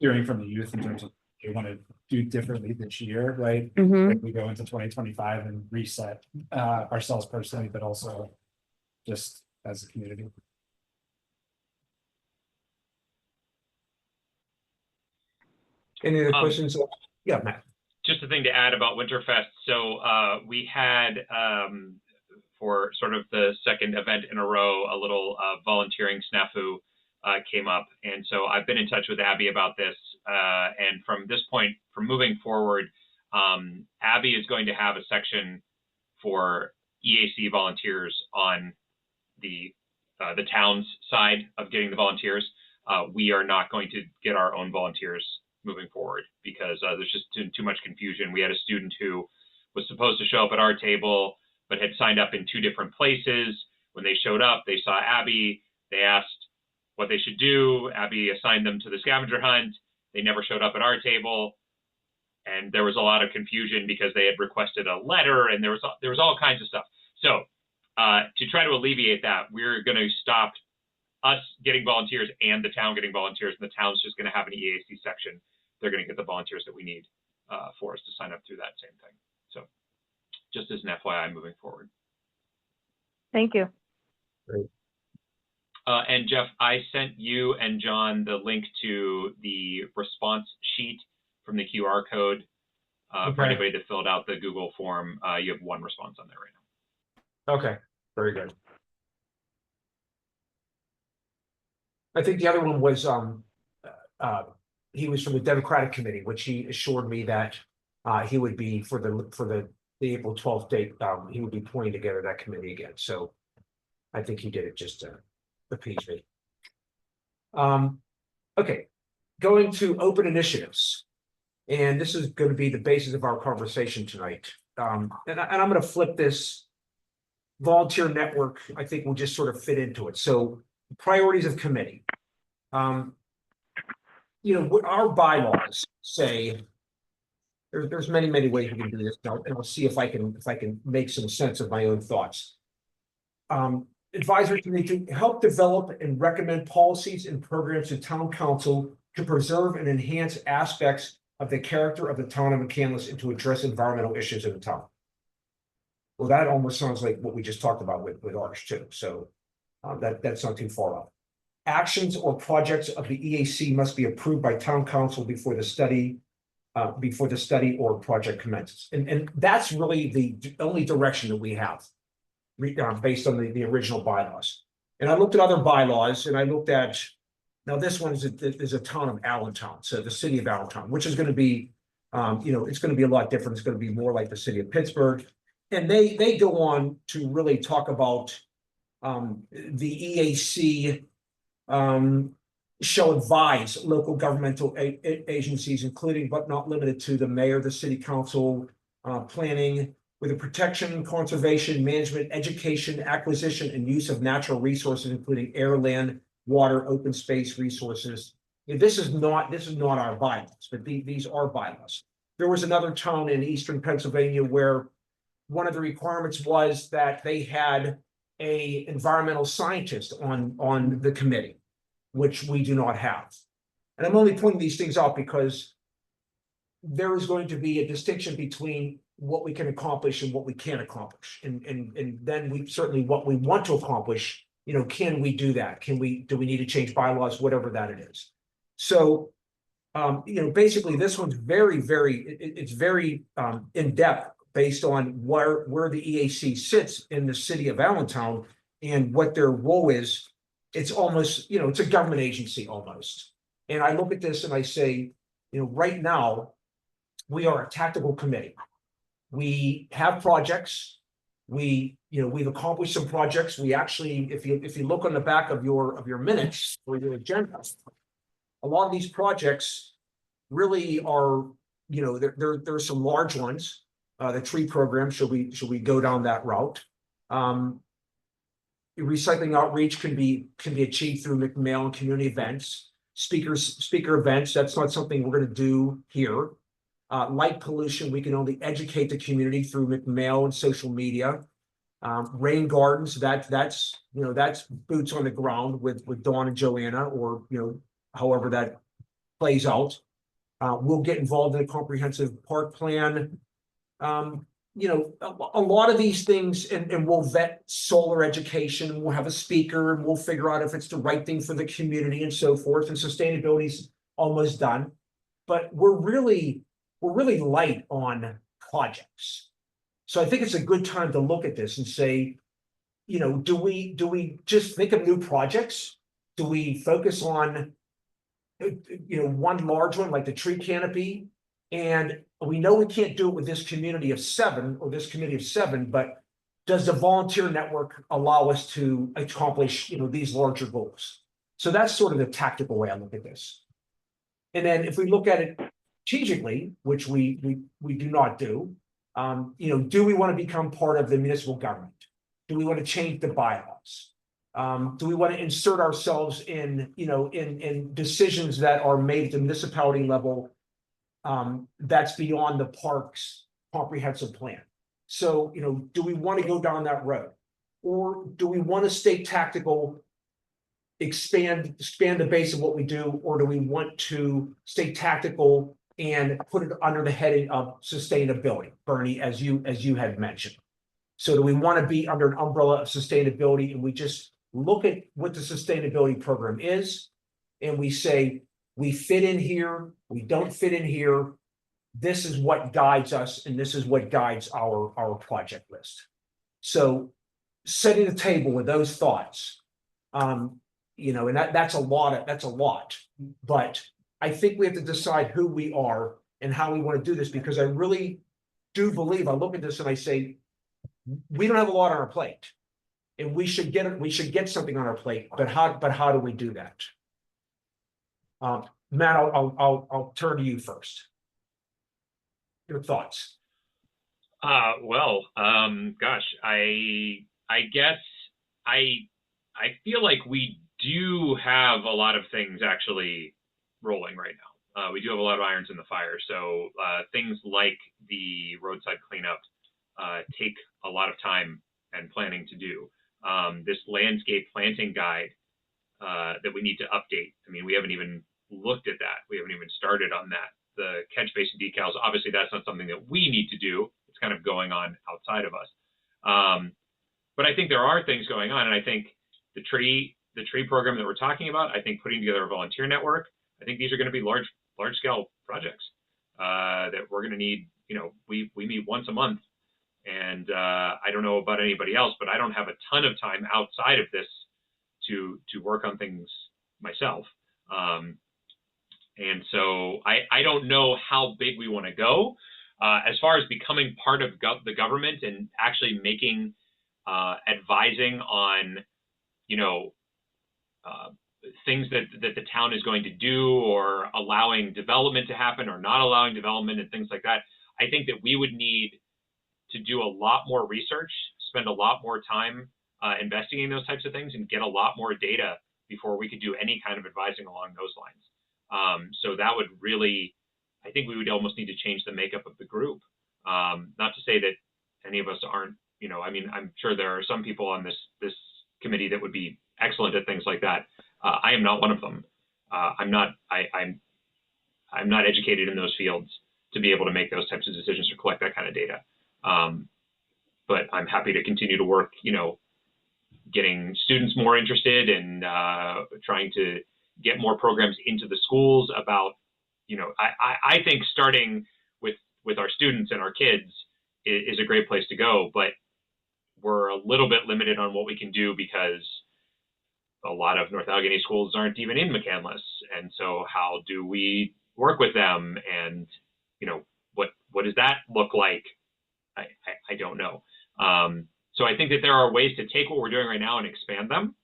hearing from the youth in terms of they want to do differently this year, right? Like we go into 2025 and reset ourselves personally, but also just as a community. Any other questions? Yeah, Matt. Just a thing to add about Winterfest. So we had for sort of the second event in a row, a little volunteering snafu came up. And so I've been in touch with Abby about this. And from this point for moving forward, Abby is going to have a section for EAC volunteers on the town's side of getting the volunteers. We are not going to get our own volunteers moving forward because there's just too much confusion. We had a student who was supposed to show up at our table, but had signed up in 2 different places. When they showed up, they saw Abby. They asked what they should do. Abby assigned them to the scavenger hunt. They never showed up at our table. And there was a lot of confusion because they had requested a letter and there was all kinds of stuff. So to try to alleviate that, we're going to stop us getting volunteers and the town getting volunteers, and the town's just going to have an EAC section. They're going to get the volunteers that we need for us to sign up through that same thing. So just as an FYI moving forward. Thank you. And Jeff, I sent you and John the link to the response sheet from the QR code. For anybody that filled out the Google form, you have 1 response on there right now. Okay, very good. I think the other one was, he was from the Democratic Committee, which he assured me that he would be for the April 12th date, he would be pulling together that committee again. So I think he did it just to appease me. Okay, going to open initiatives. And this is going to be the basis of our conversation tonight. And I'm going to flip this volunteer network. I think will just sort of fit into it. So priorities of committee. You know, what our bylaws say, there's many ways we can do this, and I'll see if I can make some sense of my own thoughts. Advisory committee to help develop and recommend policies and programs to town council to preserve and enhance aspects of the character of the town of McCandless and to address environmental issues in the town. Well, that almost sounds like what we just talked about with ours too. So that's not too far off. Actions or projects of the EAC must be approved by town council before the study or project commences. And that's really the only direction that we have based on the original bylaws. And I looked at other bylaws and I looked at, now this one is a town of Allentown, so the city of Allentown, which is going to be, you know, it's going to be a lot different. It's going to be more like the city of Pittsburgh. And they go on to really talk about the EAC shall advise local governmental agencies, including but not limited to the mayor, the city council, planning, with the protection, conservation, management, education, acquisition, and use of natural resources, including air, land, water, open space resources. And this is not our bylaws, but these are bylaws. There was another town in eastern Pennsylvania where one of the requirements was that they had an environmental scientist on the committee, which we do not have. And I'm only pointing these things out because there is going to be a distinction between what we can accomplish and what we can't accomplish. And then we certainly what we want to accomplish, you know, can we do that? Do we need to change bylaws, whatever that it is? So, you know, basically this one's very in depth based on where the EAC sits in the city of Allentown and what their role is. It's almost, you know, it's a government agency almost. And I look at this and I say, you know, right now we are a tactical committee. We have projects. We've accomplished some projects. We actually, if you look on the back of your minutes or your agenda, a lot of these projects really are, you know, there's some large ones. The tree program, should we go down that route? Recycling outreach can be achieved through McMail and community events. Speaker events, that's not something we're going to do here. Light pollution, we can only educate the community through McMail and social media. Rain gardens, that's boots on the ground with Dawn and Joanna, or however that plays out. We'll get involved in a comprehensive park plan. A lot of these things, and we'll vet solar education. We'll have a speaker, and we'll figure out if it's the right thing for the community and so forth. And sustainability's almost done, but we're really light on projects. So I think it's a good time to look at this and say, do we just think of new projects? Do we focus on, one large one like the tree canopy? And we know we can't do it with this community of 7 or this committee of 7, but does the volunteer network allow us to accomplish, these larger goals? So that's sort of the tactical way I look at this. And then if we look at it strategically, which we do not do, do we want to become part of the municipal government? Do we want to change the bylaws? Do we want to insert ourselves in, in decisions that are made at the municipality level? That's beyond the park's comprehensive plan. So, do we want to go down that road? Or do we want to stay tactical, expand the base of what we do, or do we want to stay tactical and put it under the heading of sustainability, Bernie, as you had mentioned? So do we want to be under an umbrella of sustainability and we just look at what the sustainability program is and we say, we fit in here, we don't fit in here. This is what guides us, and this is what guides our project list. So setting the table with those thoughts, and that's a lot, but I think we have to decide who we are and how we want to do this, because I really do believe, I look at this and I say, we don't have a lot on our plate. And we should get something on our plate, but how do we do that? Matt, I'll turn to you first. Your thoughts. Gosh, I guess I feel like we do have a lot of things actually rolling right now. We do have a lot of irons in the fire. So things like the roadside cleanup take a lot of time and planning to do. This landscape planting guide that we need to update. I mean, we haven't even looked at that. We haven't even started on that. The catch basin decals, obviously that's not something that we need to do. It's kind of going on outside of us. But I think there are things going on. And I think the tree program that we're talking about, I think putting together a volunteer network, I think these are going to be large scale projects that we're going to need. We meet once a month, and I don't know about anybody else, but I don't have a ton of time outside of this to work on things myself. And so I don't know how big we want to go as far as becoming part of the government and actually making advising on, things that the town is going to do, or allowing development to happen or not allowing development and things like that. I think that we would need to do a lot more research, spend a lot more time investigating those types of things, and get a lot more data before we could do any kind of advising along those lines. So that would really, I think we would almost need to change the makeup of the group. Not to say that any of us aren't, I'm sure there are some people on this committee that would be excellent at things like that. I am not one of them. I'm not educated in those fields to be able to make those types of decisions or collect that kind of data. But I'm happy to continue to work, getting students more interested and trying to get more programs into the schools about, I think starting with our students and our kids is a great place to go, but we're a little bit limited on what we can do because a lot of North Allegheny schools aren't even in McCandless. And so how do we work with them? And, what does that look like? I don't know. So I think that there are ways to take what we're doing right now and expand them.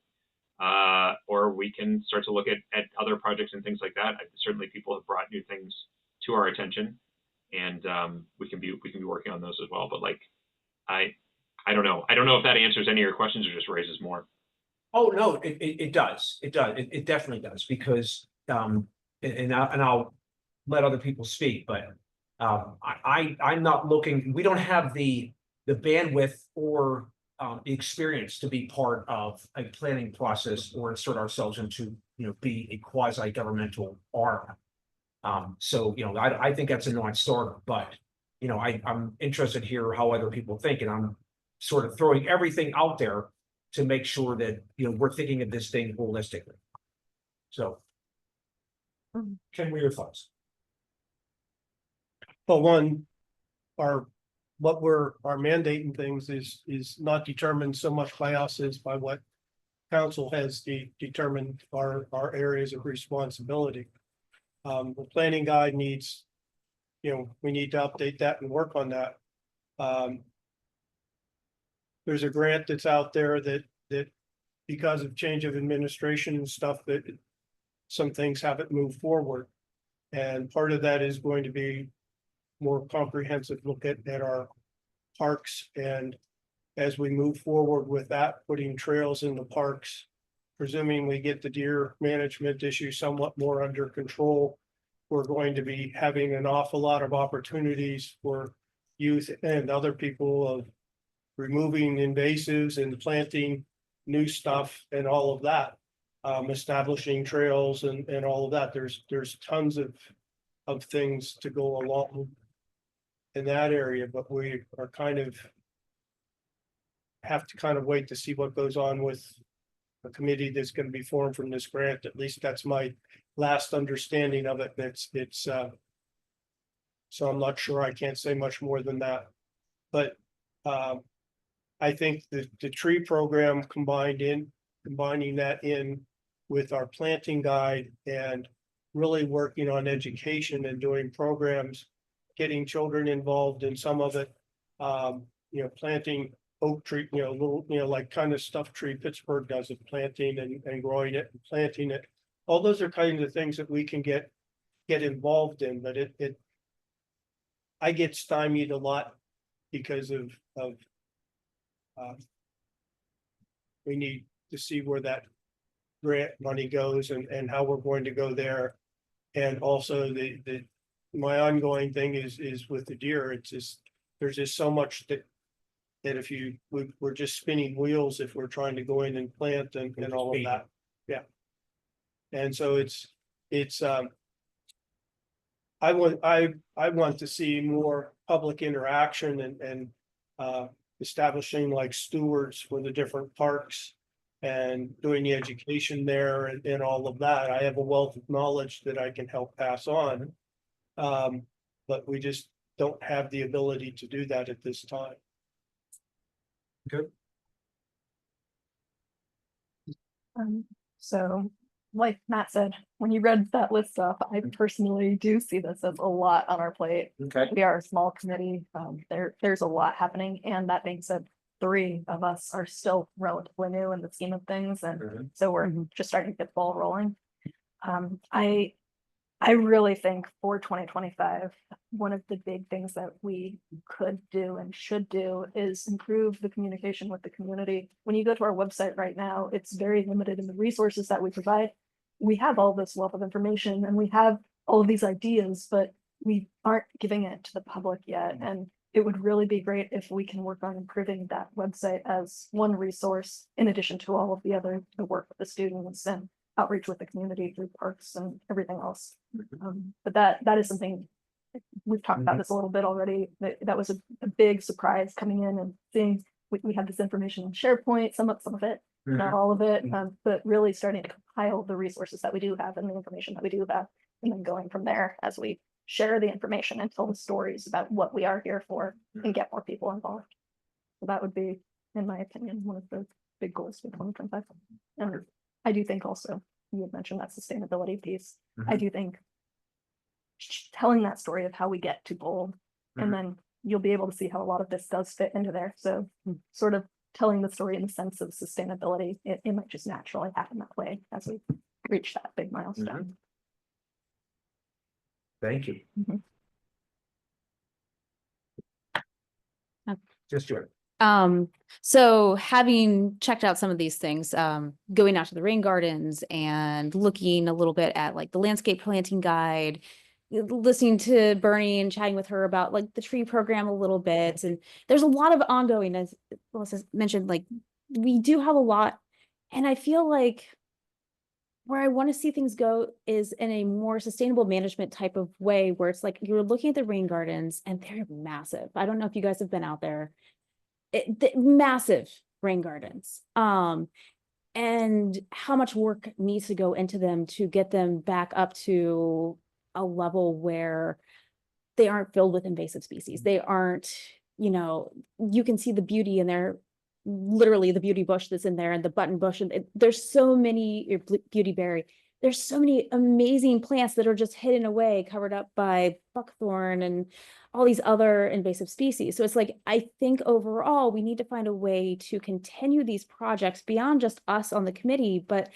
Or we can start to look at other projects and things like that. Certainly people have brought new things to our attention, and we can be working on those as well. But I don't know. I don't know if that answers any of your questions or just raises more. Oh, no, it does. It does. It definitely does, because and I'll let other people speak, but I'm not looking, we don't have the bandwidth or the experience to be part of a planning process or insert ourselves into, be a quasi-governmental arm. So, I think that's a non-starter, but, I'm interested to hear how other people think, and I'm sort of throwing everything out there to make sure that, we're thinking of this thing holistically. So, Ken, what are your thoughts? Well, one, our mandating things is not determined so much by us as by what council has determined our areas of responsibility. The planning guide needs we need to update that and work on that. There's a grant that's out there that because of change of administration and stuff, that some things haven't moved forward. And part of that is going to be more comprehensive look at our parks, and as we move forward with that, putting trails in the parks, presuming we get the deer management issue somewhat more under control, we're going to be having an awful lot of opportunities for youth and other people of removing invasives and planting new stuff and all of that. Establishing trails and all of that. There's tons of things to go along in that area, but we are have to kind of wait to see what goes on with a committee that's going to be formed from this grant. At least that's my last understanding of it. So I'm not sure. I can't say much more than that. But I think the tree program combining that in with our planting guide and really working on education and doing programs, getting children involved in some of it, planting oak tree, little, like kind of stuffed tree Pittsburgh does of planting and growing it and planting it. All those are kinds of things that we can get involved in, but I get stymied a lot because of we need to see where that grant money goes and how we're going to go there. And also my ongoing thing is with the deer. It's just, there's just so much that if we're just spinning wheels if we're trying to go in and plant and all of that. Yeah. And so I want to see more public interaction and establishing like stewards for the different parks and doing the education there and all of that. I have a wealth of knowledge that I can help pass on. But we just don't have the ability to do that at this time. Good. So like Matt said, when you read that list off, I personally do see this as a lot on our plate. Okay. We are a small committee. There's a lot happening. And that being said, 3 of us are still relatively new in the scheme of things. And so we're just starting to get the ball rolling. I really think for 2025, one of the big things that we could do and should do is improve the communication with the community. When you go to our website right now, it's very limited in the resources that we provide. We have all this wealth of information and we have all of these ideas, but we aren't giving it to the public yet. And it would really be great if we can work on improving that website as one resource in addition to all of the work with the students and outreach with the community through parks and everything else. But that is something we've talked about this a little bit already. That was a big surprise coming in and seeing we had this information in SharePoint, some of it, not all of it, but really starting to compile the resources that we do have and the information that we do have, and then going from there as we share the information and tell the stories about what we are here for and get more people involved. So that would be, in my opinion, one of the big goals for 2025. And I do think also, you had mentioned that sustainability piece. I do think telling that story of how we get to gold, and then you'll be able to see how a lot of this does fit into there. So sort of telling the story in the sense of sustainability, it might just naturally happen that way as we reach that big milestone. Thank you. Just your. So having checked out some of these things, going out to the rain gardens and looking a little bit at like the landscape planting guide, listening to Bernie and chatting with her about like the tree program a little bit. And there's a lot of ongoing, as Melissa mentioned, like we do have a lot. And I feel like where I want to see things go is in a more sustainable management type of way, where it's like you're looking at the rain gardens and they're massive. I don't know if you guys have been out there. Massive rain gardens, and how much work needs to go into them to get them back up to a level where they aren't filled with invasive species. They aren't, you can see the beauty in there, literally the beauty bush that's in there and the button bush. And there's so many beauty berry. there's so many amazing plants that are just hidden away, covered up by buckthorn and all these other invasive species. So it's like, I think overall, we need to find a way to continue these projects beyond just us on the committee, but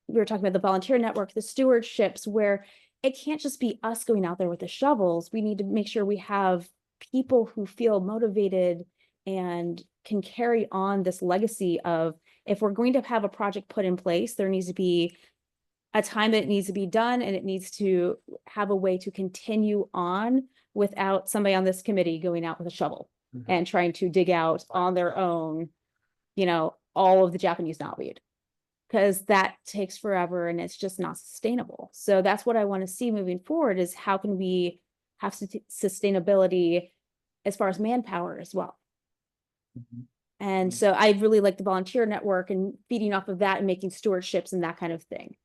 we were talking about the volunteer network, the stewardships, where it can't just be us going out there with the shovels. We need to make sure we have people who feel motivated and can carry on this legacy of, if we're going to have a project put in place, there needs to be a time that it needs to be done, and it needs to have a way to continue on without somebody on this committee going out with a shovel Mhm. and trying to dig out on their own, all of the Japanese knotweed. Because that takes forever and it's just not sustainable. So that's what I want to see moving forward, is how can we have sustainability as far as manpower as well. Mhm. And so I really like the volunteer network and feeding off of that and making stewardships and that kind of thing.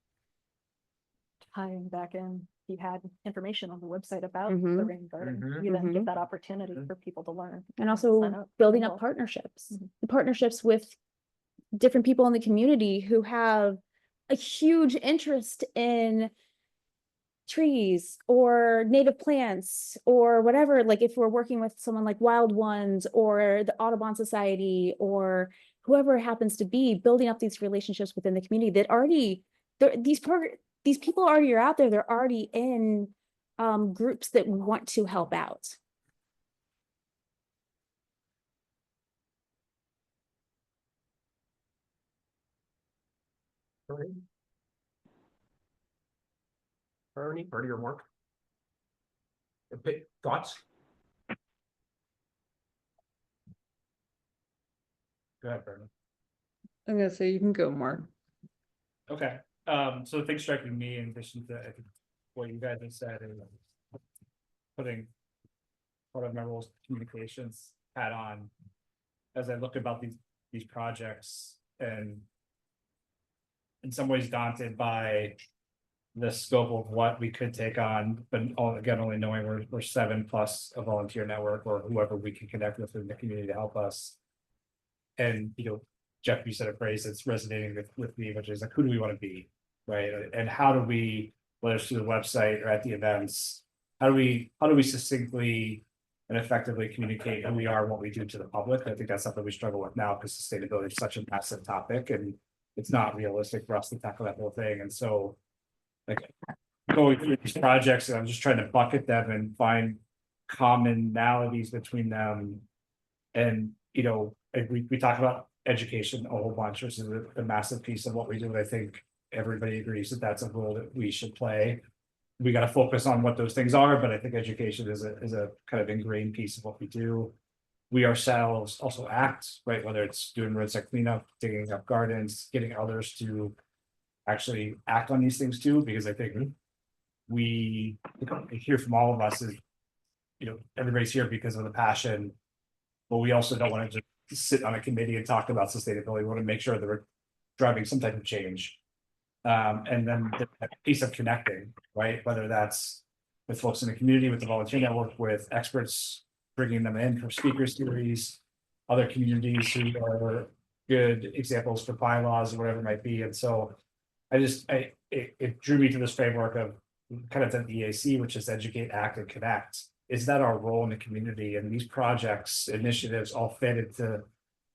Tying back in, if you had information on the website about Mhm. the rain garden, Mhm. you then Mhm. give that opportunity Mhm. for people to learn. And sign also up, building get up involved. partnerships, Mhm. the partnerships with different people in the community who have a huge interest in trees or native plants or whatever. Like if we're working with someone like Wild Ones or the Audubon Society or whoever it happens to be, building up these relationships within the community that already these people already are out there. They're already in groups that want to help out. Bernie or Mark? Thoughts? Go ahead, Bernie. I'm gonna say you can go, Mark. Okay, so the thing striking me in addition to, I think, what you guys have said is putting part of my roles communications hat on as I look about these projects, and in some ways daunted by the scope of what we could take on, but again, only knowing we're 7+ a volunteer network or whoever we can connect with in the community to help us. And Jeff, you said a phrase that's resonating with me, which is like, who do we want to be, right? And how do we, whether it's through the website or at the events, how do we succinctly and effectively communicate who we are and what we do to the public? I think that's something we struggle with now because sustainability is such a massive topic and it's not realistic for us to tackle that whole thing. And so, like, going through these projects, and I'm just trying to bucket them and find commonalities between them. And we talk about education a whole bunch, which is a massive piece of what we do. And I think everybody agrees that that's a role that we should play. We got to focus on what those things are, but I think education is a kind of ingrained piece of what we do. We ourselves also act, right? Whether it's doing roadside cleanup, digging up gardens, getting others to actually act on these things too, because I think we hear from all of us is, everybody's here because of the passion, but we also don't want to just sit on a committee and talk about sustainability. We want to make sure that we're driving some type of change. And then the piece of connecting, right? Whether that's with folks in the community, with the volunteer network, with experts, bringing them in for speaker series, other communities who are good examples for bylaws or whatever it might be. And so it drew me to this framework of kind of the EAC, which is educate, act, and connect. Is that our role in the community? And these projects, initiatives all fit into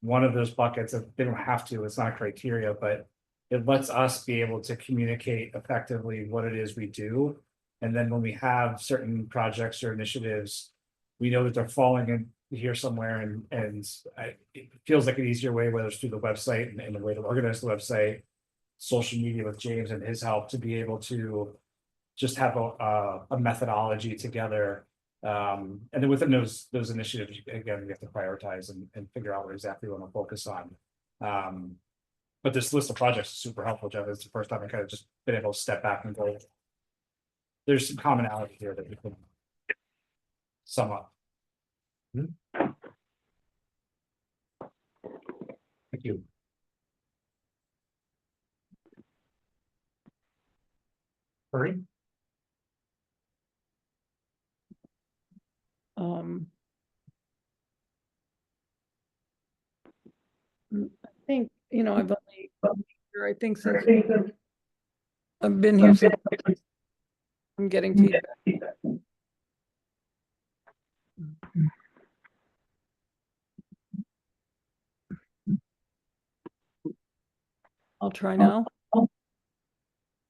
one of those buckets. They don't have to, it's not a criteria, but it lets us be able to communicate effectively what it is we do. And then when we have certain projects or initiatives, we know that they're falling in here somewhere, and it feels like an easier way, whether it's through the website and the way to organize the website, social media with James and his help, to be able to just have a methodology together. And then within those initiatives, again, we have to prioritize and figure out what exactly we want to focus on. But this list of projects is super helpful, Jeff. It's the first time I kind of just been able to step back and go, there's some commonality here that we can sum up. Thank you. Bernie? I think, I've only, I think since I've been here. I'm getting to you. I'll try now.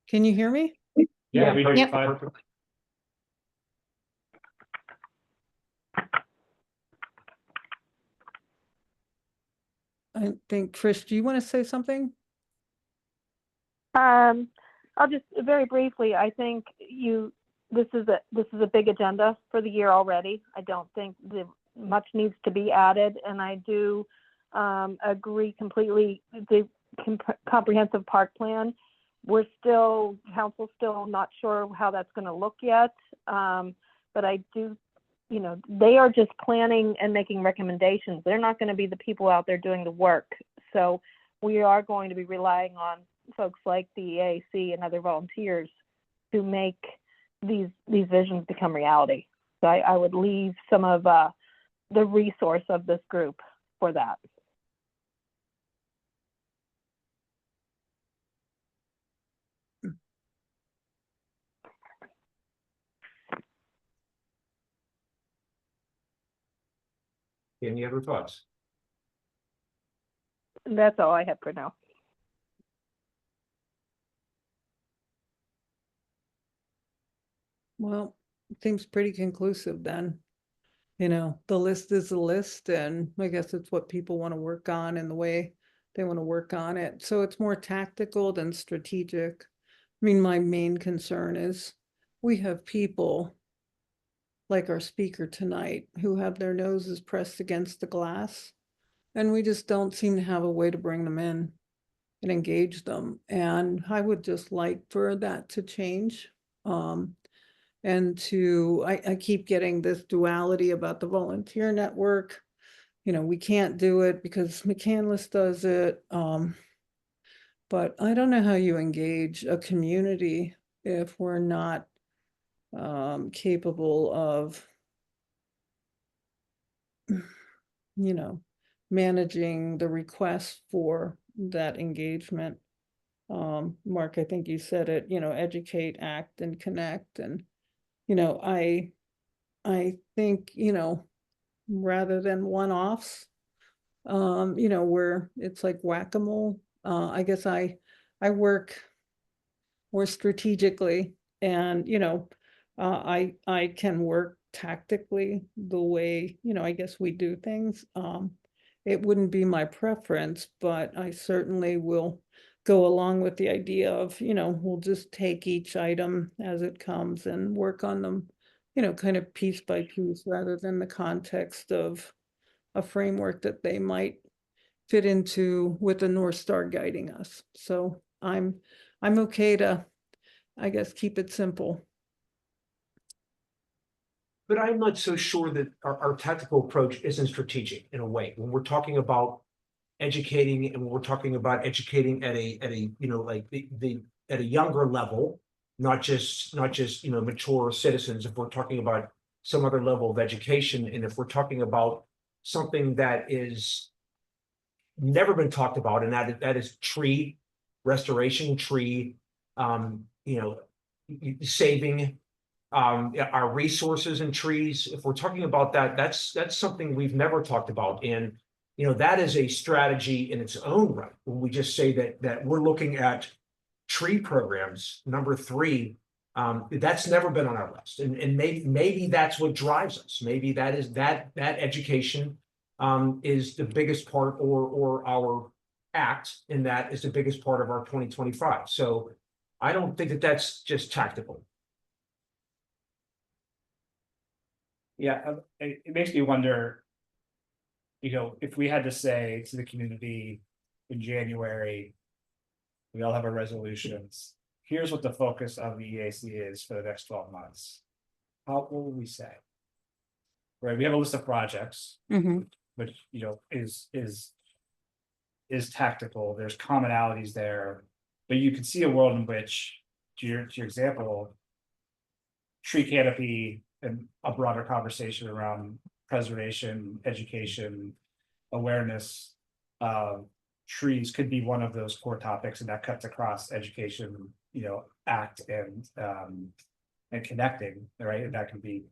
Can you hear me? Yeah, we hear you Yep. fine. I think, Trish, do you want to say something? I'll just very briefly, I think this is a big agenda for the year already. I don't think much needs to be added, and I do agree completely. The comprehensive park plan, council's still not sure how that's going to look yet. But I do, they are just planning and making recommendations. They're not going to be the people out there doing the work. So we are going to be relying on folks like the EAC and other volunteers to make these visions become reality. So I would leave some of the resource of this group for that. Any other thoughts? That's all I have for now. Well, it seems pretty conclusive then. The list is the list, and I guess it's what people want to work on and the way they want to work on it. So it's more tactical than strategic. I mean, my main concern is we have people like our speaker tonight who have their noses pressed against the glass, and we just don't seem to have a way to bring them in and engage them. And I would just like for that to change. And I keep getting this duality about the volunteer network. We can't do it because McCandless does it. But I don't know how you engage a community if we're not capable of, managing the request for that engagement. Mark, I think you said it, educate, act, and connect. And I think, rather than one-offs, where it's like whack-a-mole, I guess I work more strategically, and, I can work tactically the way, I guess we do things. It wouldn't be my preference, but I certainly will go along with the idea of, we'll just take each item as it comes and work on them, kind of piece by piece, rather than the context of a framework that they might fit into with the North Star guiding us. So I'm okay to, I guess, keep it simple. But I'm not so sure that our tactical approach isn't strategic in a way. When we're talking about educating, and when we're talking about educating at a like at a younger level, not just mature citizens. If we're talking about some other level of education, and if we're talking about something that is never been talked about, and that is tree restoration, tree saving our resources and trees. If we're talking about that, that's something we've never talked about. And that is a strategy in its own right. When we just say that we're looking at tree programs, number 3, that's never been on our list. And maybe that's what drives us. Maybe that is that education is the biggest part, or our act in that is the biggest part of our 2025. So I don't think that that's just tactical. Yeah, it makes me wonder, if we had to say to the community in January, we all have our resolutions, here's what the focus of the EAC is for the next 12 months. What would we say? Right, we have a list of projects, which, is tactical, there's commonalities there, but you can see a world in which, to your example, tree canopy and a broader conversation around preservation, education, awareness of trees could be one of those core topics, and that cuts across education, act and connecting, right? And that could be,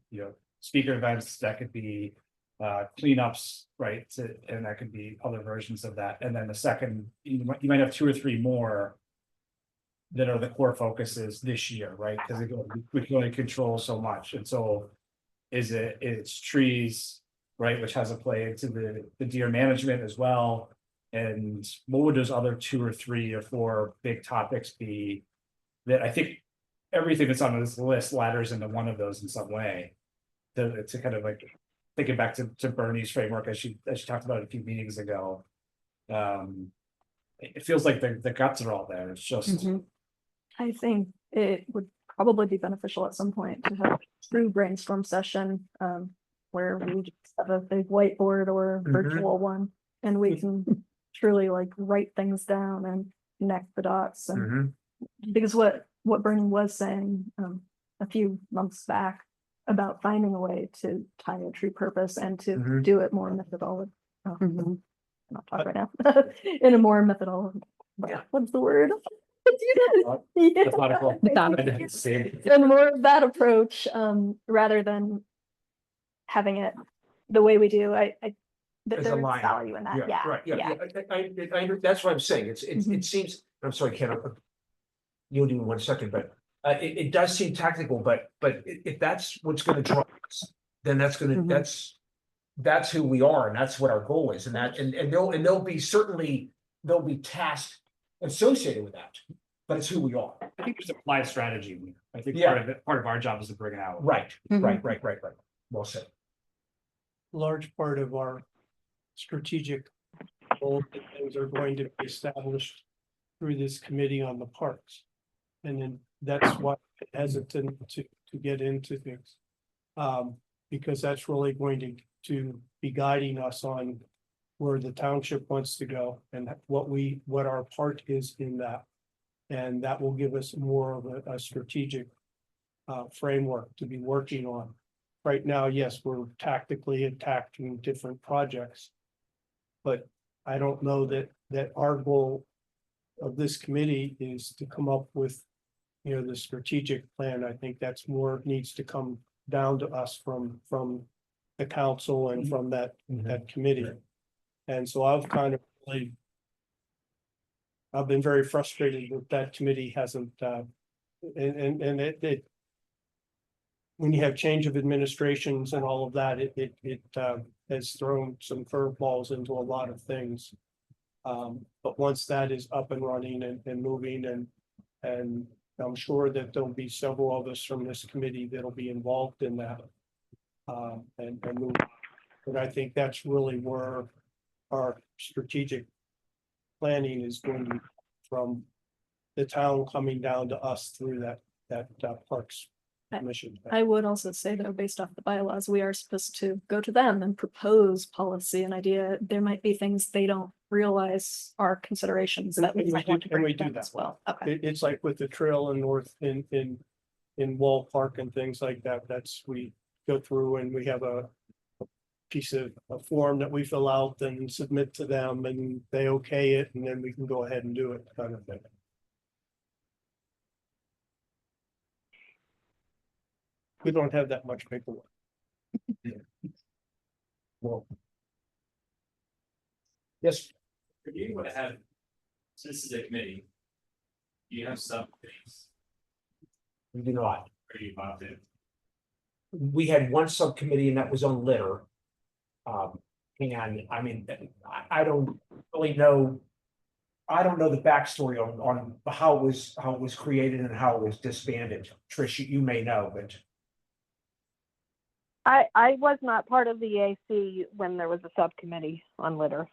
speaker events, that could be cleanups, right? And that could be other versions of that. And then the second, you might have 2 or 3 more that are the core focuses this year, right? Because we can only control so much. And so it's trees, right, which has a play into the deer management as well. And what would those other 2 or 3 or 4 big topics be that I think everything that's on this list ladders into one of those in some way? To kind of like thinking back to Bernie's framework as she talked about it a few meetings ago. It feels like the guts are all there. It's just I think it would probably be beneficial at some point to have a true brainstorm session, where we just have a big whiteboard or virtual one, and we can truly like write things down and connect the dots. And because what Bernie was saying, a few months back about finding a way to tie a true purpose and to do it more methodology. Not talk right now. In a more methodology. What's the word? methodical. And more of that approach, rather than having it the way we do. I that As a there's line. value in that. Yeah, Right, yeah. that's what I'm saying. It seems, I'm sorry, Ken, you'll do 1 second, but it does seem tactical, but if that's what's gonna draw us, then that's gonna, that's who we are, and that's what our goal is, and there'll be tasks associated with that, but it's who we are. I think there's a applied strategy. I think Yeah. part of our job is to bring it out. Right. Well said. Large part of our strategic goals and things are going to be established through this committee on the parks. And then that's why I'm hesitant to get into things. Because that's really going to be guiding us on where the township wants to go and what our part is in that. And that will give us more of a strategic framework to be working on. Right now, yes, we're tactically attacking different projects. But I don't know that our goal of this committee is to come up with, the strategic plan. I think that's more needs to come down to us from the council and from that committee. And so I've been very frustrated that committee hasn't, and it when you have change of administrations and all of that, it has thrown some curveballs into a lot of things. But once that is up and running and moving, and I'm sure that there'll be several of us from this committee that'll be involved in that. And move. But I think that's really where our strategic planning is going to be, from the town coming down to us through that Parks Commission. I would also say though, based off the bylaws, we are supposed to go to them and propose policy and idea. There might be things they don't realize are considerations that we might want to And we bring to do them that. as well. Okay. It's like with the trail in North in Wall Park and things like that. We go through and we have a piece of a form that we fill out and submit to them, and they okay it, and then we can go ahead and do it, kind of thing. We don't have that much paperwork. Well. Yes, If you would have, so this is a committee. You have subcommittees, we do not. or you involved in? We had one subcommittee and that was on litter. And I mean, I don't really know. I don't know the backstory on how it was created and how it was disbanded. Trish, you may know, but. I was not part of the AC when there was a subcommittee on litter.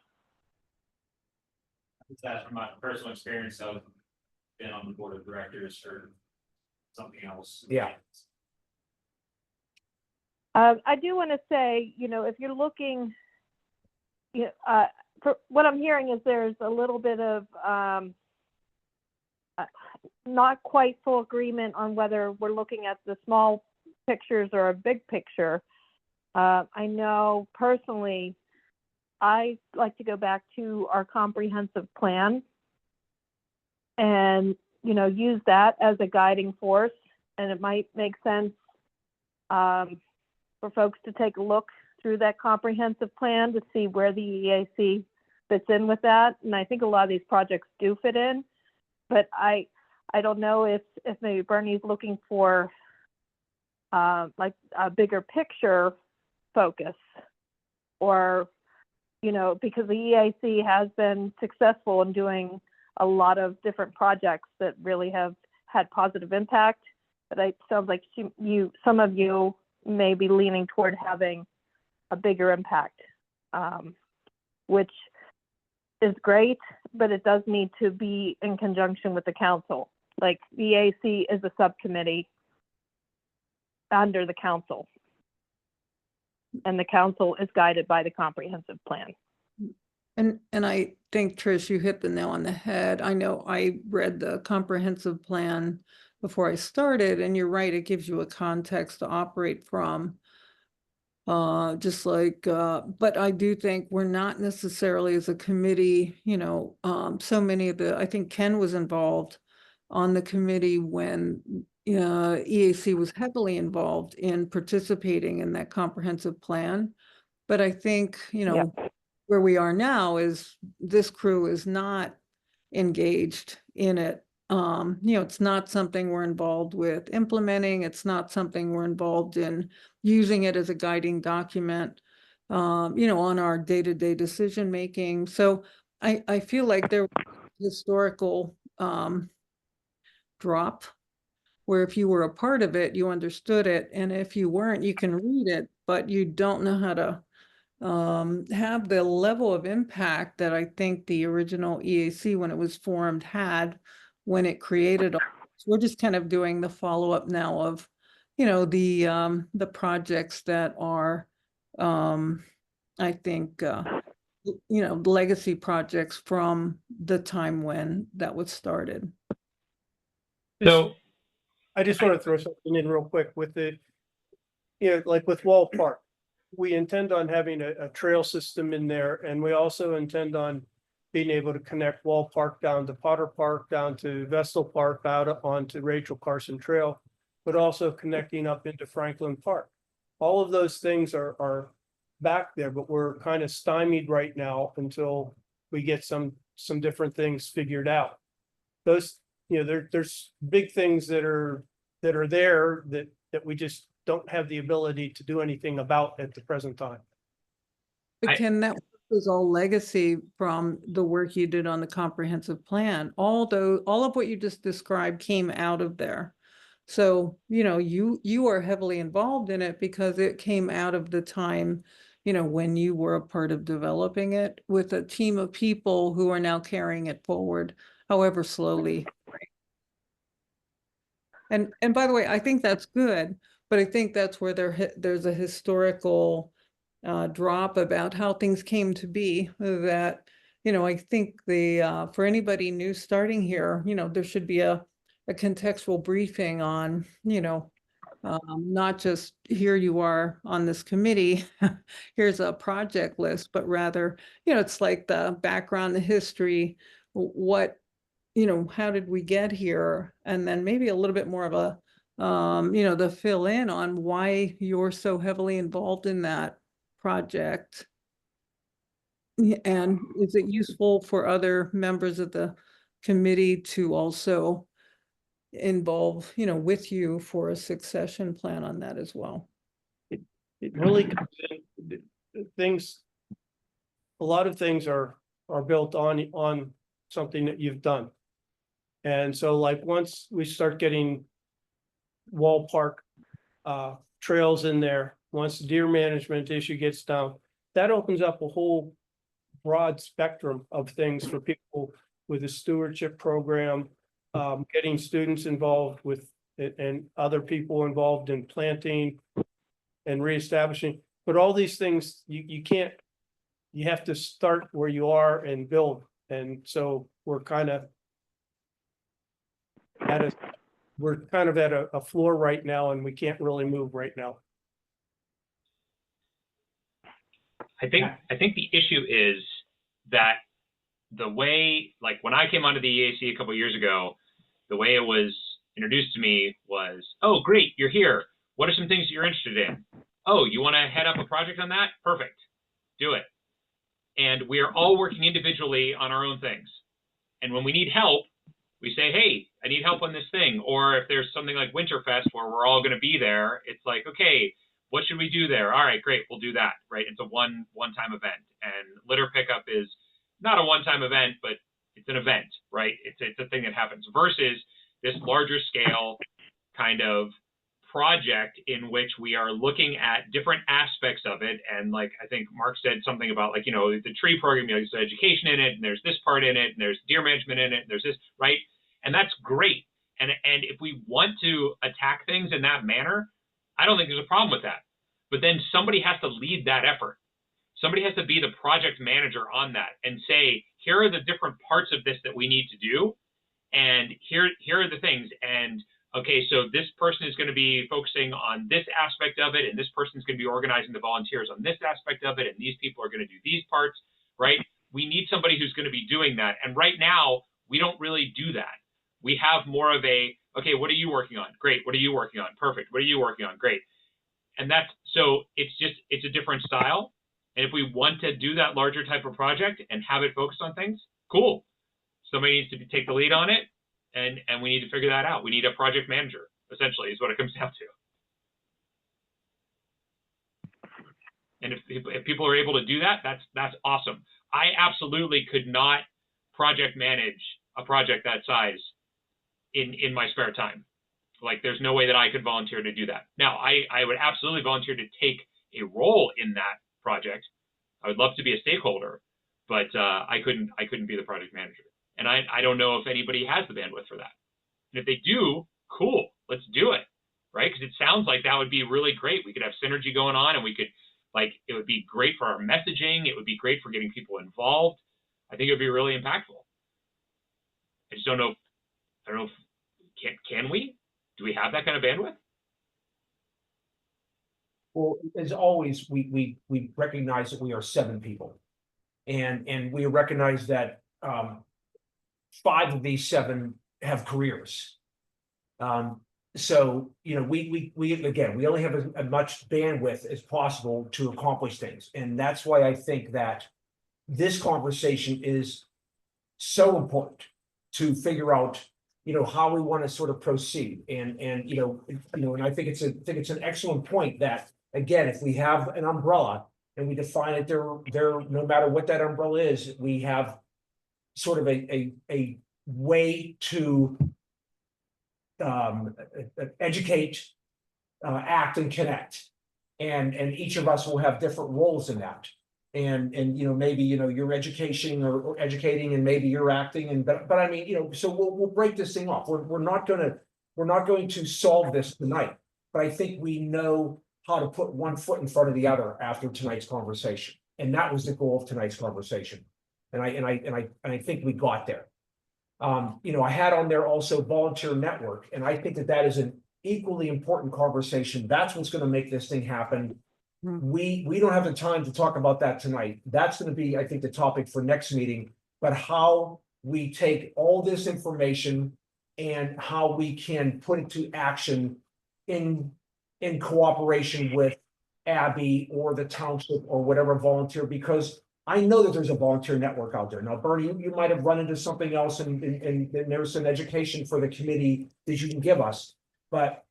That's from my personal experience. I've been on the board of directors for something else. Yeah. I do want to say, if you're looking, for what I'm hearing is there's a little bit of not quite full agreement on whether we're looking at the small pictures or a big picture. I know personally, I like to go back to our comprehensive plan and use that as a guiding force. And it might make sense for folks to take a look through that comprehensive plan to see where the EAC fits in with that. And I think a lot of these projects do fit in, but I don't know if maybe Bernie's looking for like a bigger picture focus, or, because the EAC has been successful in doing a lot of different projects that really have had positive impact. But it sounds like some of you may be leaning toward having a bigger impact, which is great, but it does need to be in conjunction with the council. Like the EAC is a subcommittee under the council, and the council is guided by the comprehensive plan. And I think, Trish, you hit the nail on the head. I know I read the comprehensive plan before I started, and you're right, it gives you a context to operate from. But I do think we're not necessarily as a committee, so many of I think Ken was involved on the committee when EAC was heavily involved in participating in that comprehensive plan. But I think, where we are now is this crew is not engaged in it. It's not something we're involved with implementing. It's not something we're involved in using it as a guiding document, on our day-to-day decision making. So I feel like there was a historical drop where if you were a part of it, you understood it. And if you weren't, you can read it, but you don't know how to have the level of impact that I think the original EAC, when it was formed, had when it created. So we're just kind of doing the follow-up now of, the projects that are, I think, legacy projects from the time when that was started. So I just want to throw something in real quick with like with Wall Park. We intend on having a trail system in there, and we also intend on being able to connect Wall Park down to Potter Park, down to Vestal Park, out onto Rachel Carson Trail, but also connecting up into Franklin Park. All of those things are back there, but we're kind of stymied right now until we get some different things figured out. Those, there's big things that are there that we just don't have the ability to do anything about at the present time. But Ken, that was all legacy from the work you did on the comprehensive plan. All of what you just described came out of there. So, you are heavily involved in it because it came out of the time, when you were a part of developing it with a team of people who are now carrying it forward, however slowly. And by the way, I think that's good, but I think that's where there's a historical drop about how things came to be that, I think for anybody new starting here, there should be a contextual briefing on, not just here you are on this committee, here's a project list, but rather, it's like the background, the history, how did we get here? And then maybe a little bit more of a, the fill in on why you're so heavily involved in that project. And is it useful for other members of the committee to also involve, with you for a succession plan on that as well? It really comes in, a lot of things are built on something that you've done. And so like once we start getting Wall Park trails in there, once the deer management issue gets down, that opens up a whole broad spectrum of things for people with a stewardship program, getting students involved with it and other people involved in planting and reestablishing. But all these things, you have to start where you are and build. And so we're kind of at a floor right now, and we can't really move right now. I think the issue is that the way, like when I came onto the EAC a couple of years ago, the way it was introduced to me was, oh, great, you're here. What are some things that you're interested in? Oh, you want to head up a project on that? Perfect. Do it. And we are all working individually on our own things. And when we need help, we say, hey, I need help on this thing. Or if there's something like Winterfest where we're all going to be there, it's like, okay, what should we do there? All right, great, we'll do that, right? It's a one-time event. And litter pickup is not a one-time event, but it's an event, right? It's a thing that happens versus this larger scale kind of project in which we are looking at different aspects of it. And like, I think Mark said something about like, you know, the tree program, you know, there's education in it, and there's this part in it, and there's deer management in it, and there's this, right? And that's great. And if we want to attack things in that manner, I don't think there's a problem with that. But then somebody has to lead that effort. Somebody has to be the project manager on that and say, here are the different parts of this that we need to do. And here are the things. And okay, so this person is going to be focusing on this aspect of it, and this person is going to be organizing the volunteers on this aspect of it, and these people are going to do these parts, right? We need somebody who's going to be doing that. And right now, we don't really do that. We have more of a, okay, what are you working on? Great. What are you working on? Perfect. What are you working on? Great. And that's, so it's a different style. And if we want to do that larger type of project and have it focused on things, cool. Somebody needs to take the lead on it, and we need to figure that out. We need a project manager, essentially, is what it comes down to. And if people are able to do that, that's awesome. I absolutely could not project manage a project that size in my spare time. Like, there's no way that I could volunteer to do that. Now, I would absolutely volunteer to take a role in that project. I would love to be a stakeholder, but I couldn't be the project manager. And I don't know if anybody has the bandwidth for that. And if they do, cool, let's do it, right? Because it sounds like that would be really great. We could have synergy going on, and we could, like, it would be great for our messaging. It would be great for getting people involved. I think it would be really impactful. I just don't know. I don't know. Can we? Do we have that kind of bandwidth? Well, as always, we recognize that we are 7 people. And we recognize that 5 of these 7 have careers. So, you know, we only have as much bandwidth as possible to accomplish things. And that's why I think that this conversation is so important to figure out, you know, how we want to sort of proceed. And and I think it's an excellent point that, again, if we have an umbrella and we define it there, no matter what that umbrella is, we have sort of a way to educate, act, and connect. And each of us will have different roles in that. And maybe you're education or educating, and maybe you're acting, but I mean, so we'll break this thing off. We're not going to solve this tonight, but I think we know how to put one foot in front of the other after tonight's conversation. And that was the goal of tonight's conversation. And I think we got there. I had on there also volunteer network, and I think that is an equally important conversation. That's what's going to make this thing happen. We don't have the time to talk about that tonight. That's going to be, I think, the topic for next meeting, but how we take all this information and how we can put it to action in cooperation with Abby or the township or whatever volunteer, because I know that there's a volunteer network out there. Now, Bernie, you might have run into something else, and there's some education for the committee that you can give us. But,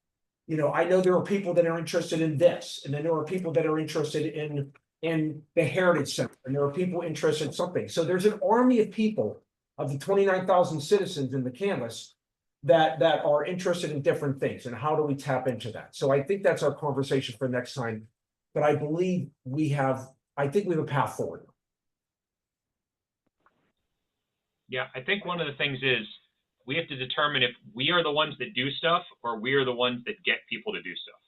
I know there are people that are interested in this, and then there are people that are interested in the Heritage Center, and there are people interested in something. So there's an army of people, of the 29,000 citizens in the canvas, that are interested in different things. And how do we tap into that? So I think that's our conversation for next time. But I believe we have a path forward. Yeah, I think one of the things is we have to determine if we are the ones that do stuff or we are the ones that get people to do stuff.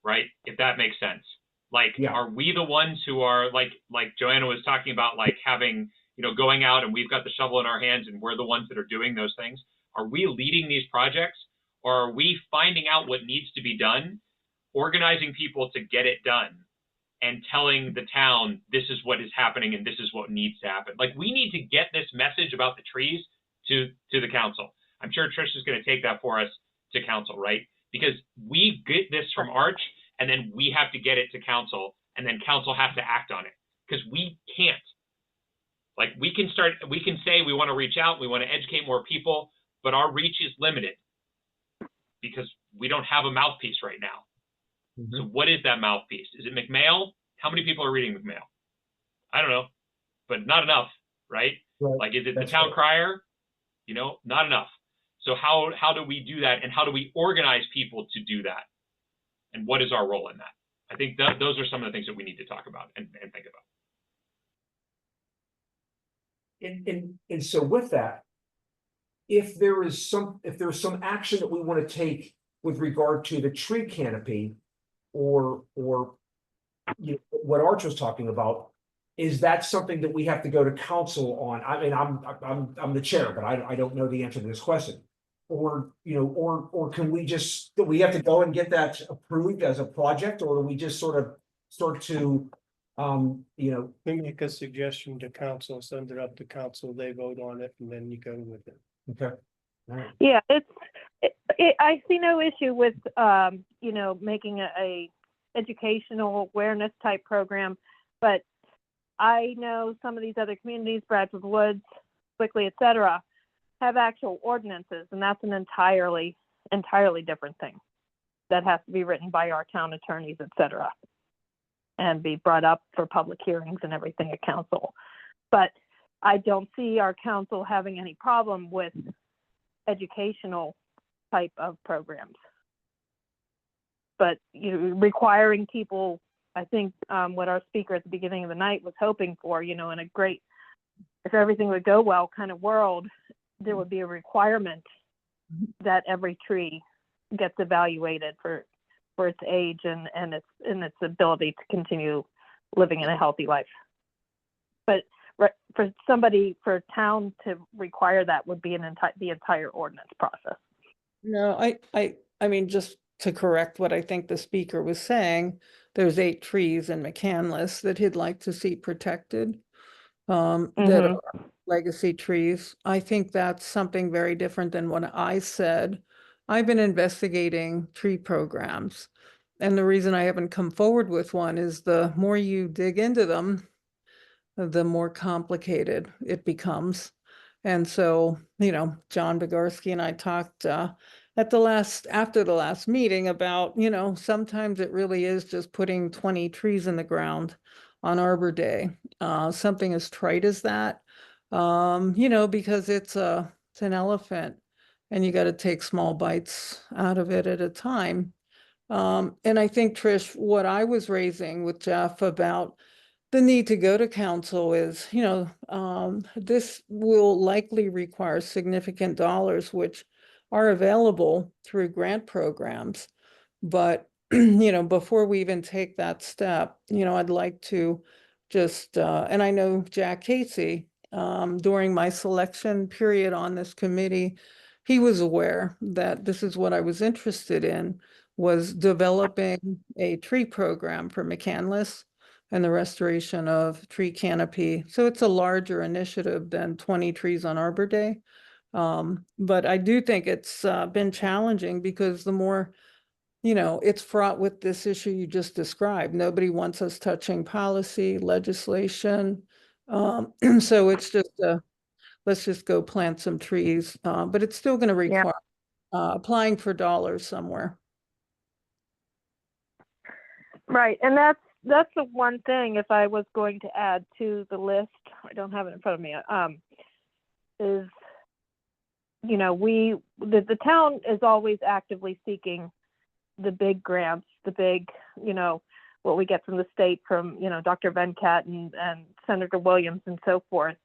Right? If that makes sense. Like, yeah. Are we the ones who are like Joanna was talking about, like having, going out and we've got the shovel in our hands and we're the ones that are doing those things? Are we leading these projects, or are we finding out what needs to be done, organizing people to get it done, and telling the town this is what is happening and this is what needs to happen? Like, we need to get this message about the trees to the council. I'm sure Trish is going to take that for us to council, right? Because we get this from Arch, and then we have to get it to council, and then council has to act on it, because we can't. Like, we can say we want to reach out, we want to educate more people, but our reach is limited because we don't have a mouthpiece right now. So what is that mouthpiece? Is it McMail? How many people are reading McMail? I don't know, but not enough, right? Like, is it the town crier? You know, not enough. So how do we do that, and how do we organize people to do that? And what is our role in that? I think that those are some of the things that we need to talk about and think about. And so with that, if there's some action that we want to take with regard to the tree canopy, or you know, what Arch was talking about, is that something that we have to go to council on? I mean, I'm the chair, but I don't know the answer to this question. Or, you know, or can we just, do we have to go and get that approved as a project, or do we just sort of start to, you know? Make a suggestion to council, send it up to council, they vote on it, and then you go with it. Okay. All right. Yeah, I see no issue with, you know, making a educational awareness type program, but I know some of these other communities, Bradford Woods, Wickley, et cetera, have actual ordinances, and that's an entirely different thing that has to be written by our town attorneys, et cetera, and be brought up for public hearings and everything at council. But I don't see our council having any problem with educational type of programs. But you know, requiring people, I think what our speaker at the beginning of the night was hoping for, you know, in a great, if everything would go well kind of world, there would be a requirement that every tree gets evaluated for its age and its ability to continue living in a healthy life. But for a town to require that would be the entire ordinance process. No, I mean, just to correct what I think the speaker was saying, there's 8 trees in McCandless that he'd like to see protected. That are legacy trees. I think that's something very different than what I said. I've been investigating tree programs, and the reason I haven't come forward with one is the more you dig into them, the more complicated it becomes. And so, you know, John Bogarski and I talked after the last meeting about, you know, sometimes it really is just putting 20 trees in the ground on Arbor Day, something as trite as that, you know, because it's an elephant and you got to take small bites out of it at a time. And I think, Trish, what I was raising with Jeff about the need to go to council is, you know, this will likely require significant dollars, which are available through grant programs. But you know, before we even take that step, you know, I'd like to just, and I know Jack Casey, during my selection period on this committee, he was aware that this is what I was interested in, was developing a tree program for McCandless and the restoration of tree canopy. So it's a larger initiative than 20 trees on Arbor Day. But I do think it's been challenging because the more, you know, it's fraught with this issue you just described. Nobody wants us touching policy, legislation. So it's just, let's just go plant some trees, but it's still going to require applying for dollars somewhere. Right, and that's the one thing, if I was going to add to the list, I don't have it in front of me, is, you know, the town is always actively seeking the big grants, the big, you know, what we get from the state from, you know, Dr. Venkat and Senator Williams and so forth.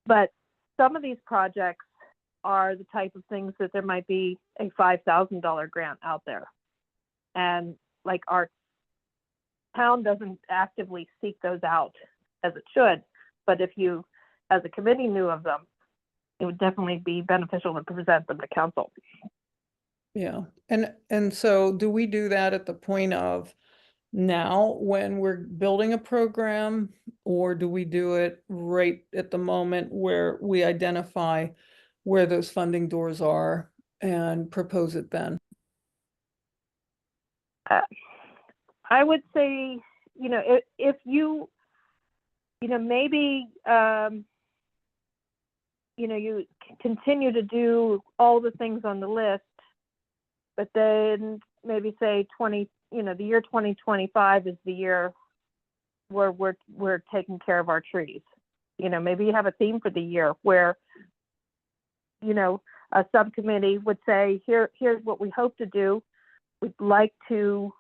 But some of these projects are the type of things that there might be a $5,000 grant out there. And like our town doesn't actively seek those out as it should. But if you, as a committee, knew of them, it would definitely be beneficial to present them to council. Yeah, and so do we do that at the point of now when we're building a program, or do we do it right at the moment where we identify where those funding doors are and propose it then. I would say, you know, if you, you know, maybe, you know, you continue to do all the things on the list, but then maybe say the year 2025 is the year where we're taking care of our trees. You know, maybe you have a theme for the year where, you know, a subcommittee would say, here's what we hope to do. We'd like to,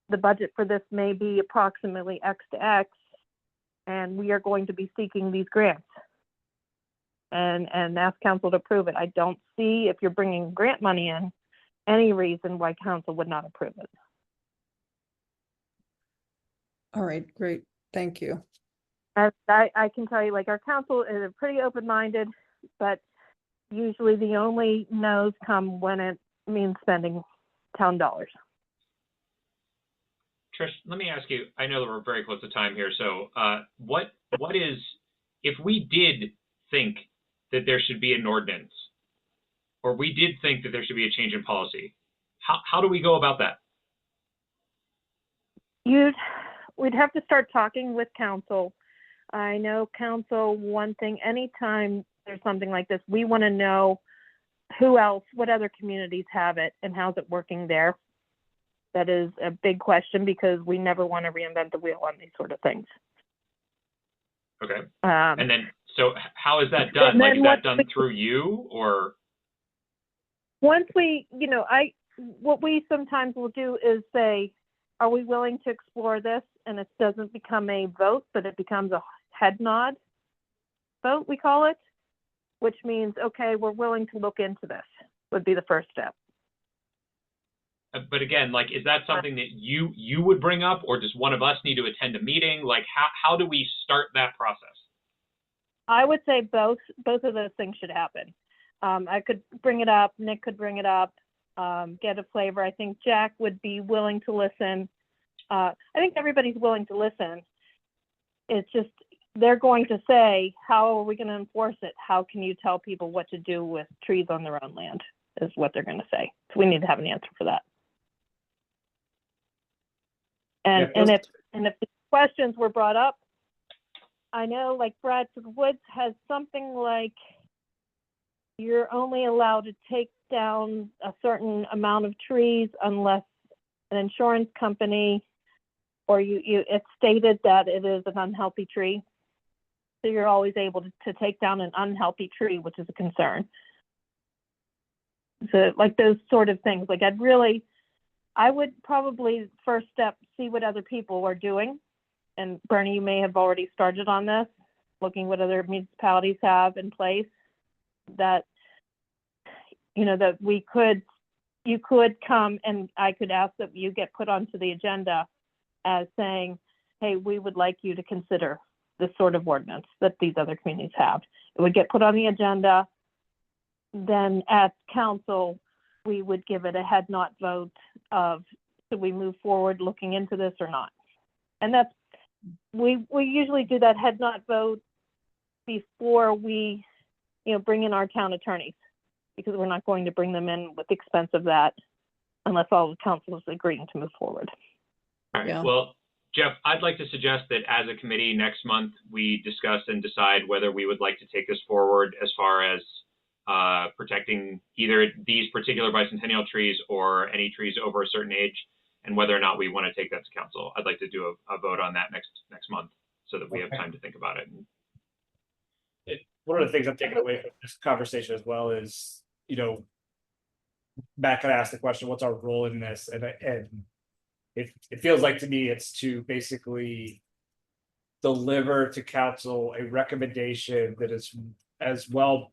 the budget for this may be approximately X to X, and we are going to be seeking these grants. And ask council to approve it. I don't see, if you're bringing grant money in, any reason why council would not approve it. All right, great. Thank you. As I can tell you, like, our council is pretty open-minded, but usually the only no's come when it means spending town dollars. Trish, let me ask you, I know that we're very close to time here, so what is, if we did think that there should be an ordinance, or we did think that there should be a change in policy, how do we go about that? We'd have to start talking with council. I know council, one thing, anytime there's something like this, we want to know who else, what other communities have it, and how's it working there. That is a big question, because we never want to reinvent the wheel on these sort of things. Okay. And then, so how is that done? Like, is that done through you, or? Once we, you know, what we sometimes will do is say, are we willing to explore this? And it doesn't become a vote, but it becomes a head nod vote, we call it, which means, okay, we're willing to look into this, would be the first step. But again, like, is that something that you would bring up, or does one of us need to attend a meeting? Like, how do we start that process? I would say both of those things should happen. I could bring it up, Nick could bring it up, get a flavor. I think Jack would be willing to listen. I think everybody's willing to listen. It's just, they're going to say, how are we going to enforce it? How can you tell people what to do with trees on their own land, is what they're going to say. So we need to have an answer for that. And if the questions were brought up, I know, like, Bradford Woods has something like, you're only allowed to take down a certain amount of trees unless an insurance company, or it's stated that it is an unhealthy tree. So you're always able to take down an unhealthy tree, which is a concern. So, like, those sort of things, like, I would probably first step, see what other people are doing. And Bernie, you may have already started on this, looking what other municipalities have in place, that, you know, that you could come, and I could ask that you get put onto the agenda as saying, hey, we would like you to consider this sort of ordinance that these other communities have. It would get put on the agenda. Then at council, we would give it a head nod vote of, should we move forward looking into this or not? And that's, we usually do that head nod vote before we, you know, bring in our town attorneys, because we're not going to bring them in with the expense of that unless all the council is agreeing to move forward. All right. Yeah. Well, Jeff, I'd like to suggest that as a committee next month, we discuss and decide whether we would like to take this forward as far as protecting either these particular bicentennial trees or any trees over a certain age, and whether or not we want to take that to council. I'd like to do a vote on that next month, so that we have time to think about it. One of the things I'm taking away from this conversation as well is, you know, Matt kind of asked the question, what's our role in this? And it feels like to me, it's to basically deliver to council a recommendation that is as well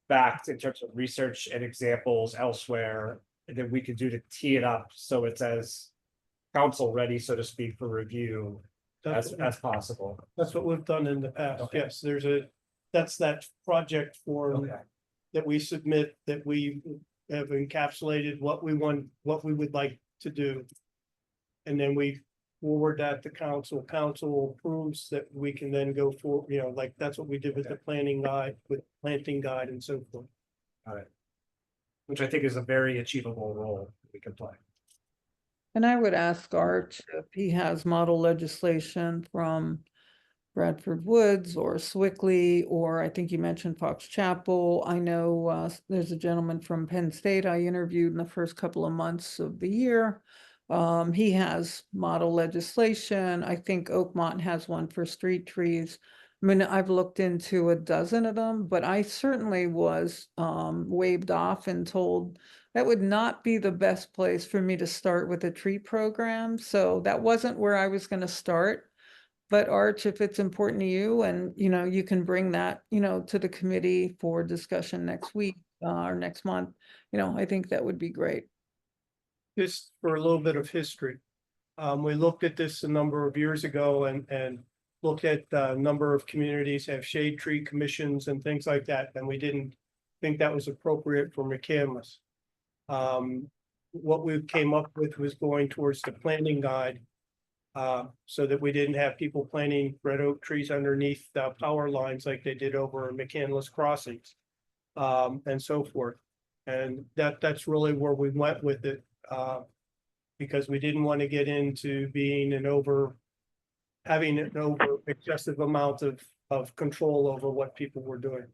backed in terms of research and examples elsewhere that we can do to tee it up so it's as council ready, so to speak, for review as possible. That's what we've done in the past. Okay. Yes, that's that project form that we submit, that we have encapsulated what we want, what we would like to do. And then we forward that to council, council approves that we can then go for, you know, like that's what we did with the planning guide, with planting guide and so forth. Which I think is a very achievable role we can play. And I would ask Art if he has model legislation from Bradford Woods or Swickley, or I think you mentioned Fox Chapel. I know there's a gentleman from Penn State I interviewed in the first couple of months of the year. He has model legislation. I think Oakmont has one for street trees. I mean, I've looked into a dozen of them, but I certainly was waved off and told that would not be the best place for me to start with a tree program. So that wasn't where I was going to start. But Arch, if it's important to you and, you know, you can bring that, you know, to the committee for discussion next week or next month, you know, I think that would be great. Just for a little bit of history. We looked at this a number of years ago and looked at a number of communities have shade tree commissions and things like that, and we didn't think that was appropriate for McCandless. What we came up with was going towards the planting guide. So that we didn't have people planting red oak trees underneath the power lines like they did over McCandless Crossings. And so forth. And that's really where we went with it. Because we didn't want to get into being having an over excessive amount of control over what people were doing.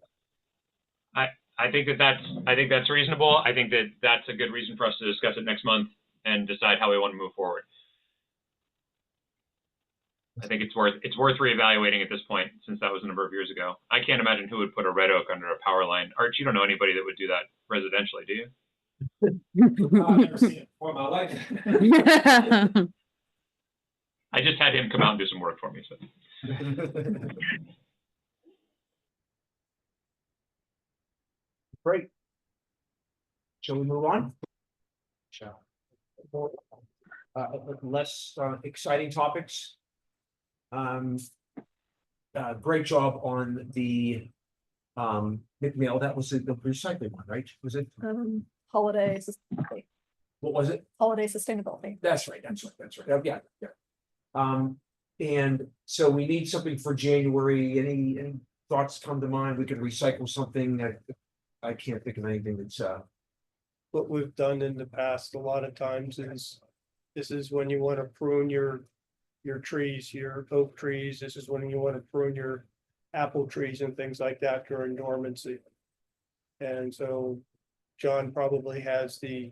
I think that's reasonable. I think that that's a good reason for us to discuss it next month and decide how we want to move forward. I think it's worth reevaluating at this point, since that was a number of years ago. I can't imagine who would put a red oak under a power line. Arch, you don't know anybody that would do that residentially, do you? I've never seen it before in my life. I just had him come out and do some work for me. So. Great. Shall we move on? Shall. Less exciting topics. Great job on the McMill. That was the recycling one, right? Was it? Holiday sustainability. What was it? Holiday sustainability. That's right. Yeah. And so we need something for January. Any thoughts come to mind? We could recycle something. I can't think of anything that's What we've done in the past a lot of times is, this is when you want to prune your trees, your oak trees. This is when you want to prune your apple trees and things like that during dormancy. And so John probably has the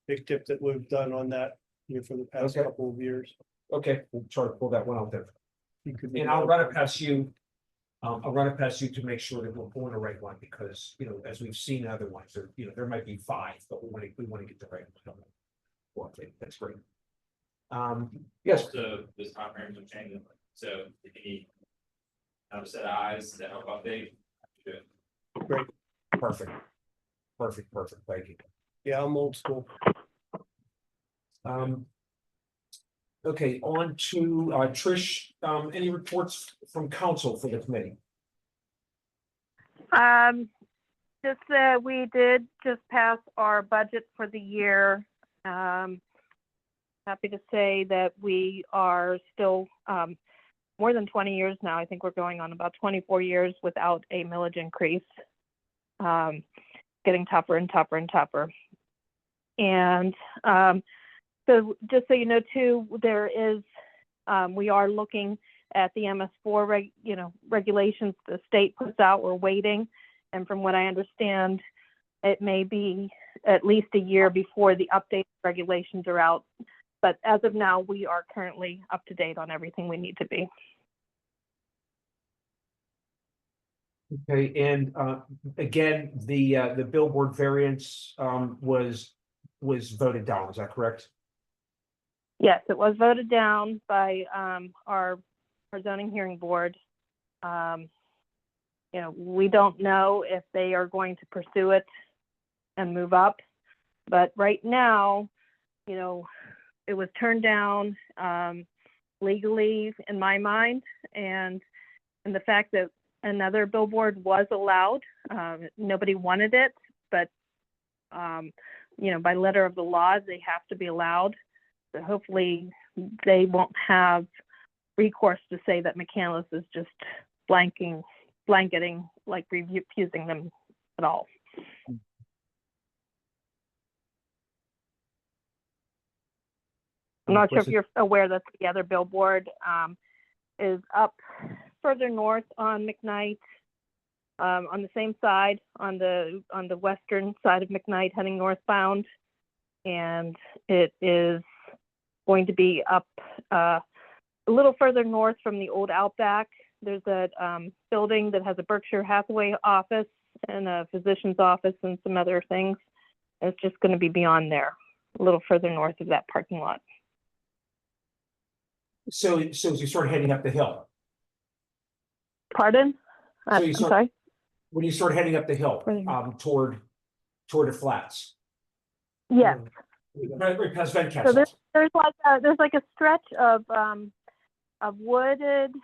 big tip that we've done on that, you know, for the past Okay. couple of years. okay. We'll try to pull that one out there. You could be- And I'll run it past you. I'll run it past you to make sure that we're pulling the right one, because, you know, as we've seen other ones, there might be 5, but we want to get the right one. Well, okay, that's great. Yes, So this comprehensive change, so if you need another set of eyes to help update, do it. perfect. Thank you. Yeah, I'm old school. Okay, on to Trish, any reports from council for the committee? We did just pass our budget for the year. Happy to say that we are still more than 20 years now. I think we're going on about 24 years without a millage increase. Getting tougher and tougher and tougher. And so just so you know too, there is, we are looking at the MS4 regulations the state puts out. We're waiting. And from what I understand, it may be at least a year before the updated regulations are out. But as of now, we are currently up to date on everything we need to be. Okay, and again, the billboard variance was voted down, is that correct? Yes, it was voted down by our zoning hearing board. We don't know if they are going to pursue it and move up, but right now, it was turned down legally in my mind, and the fact that another billboard was allowed, nobody wanted it, but by letter of the law, they have to be allowed. So hopefully they won't have recourse to say that McCandless is just blanketing, like refusing them at all. I'm not sure if you're aware that the other billboard is up further north on McKnight, on the same side, on the western side of McKnight, heading northbound, and it is going to be up a little further north from the old Outback. There's a building that has a Berkshire Hathaway office and a physician's office and some other things. It's just going to be beyond there, a little further north of that parking lot. So as you start heading up the hill, Pardon? So you I'm start- sorry. when you start heading up the hill, Right. toward the flats. Yes. Right past Van So Castle. there's like a stretch of wooded,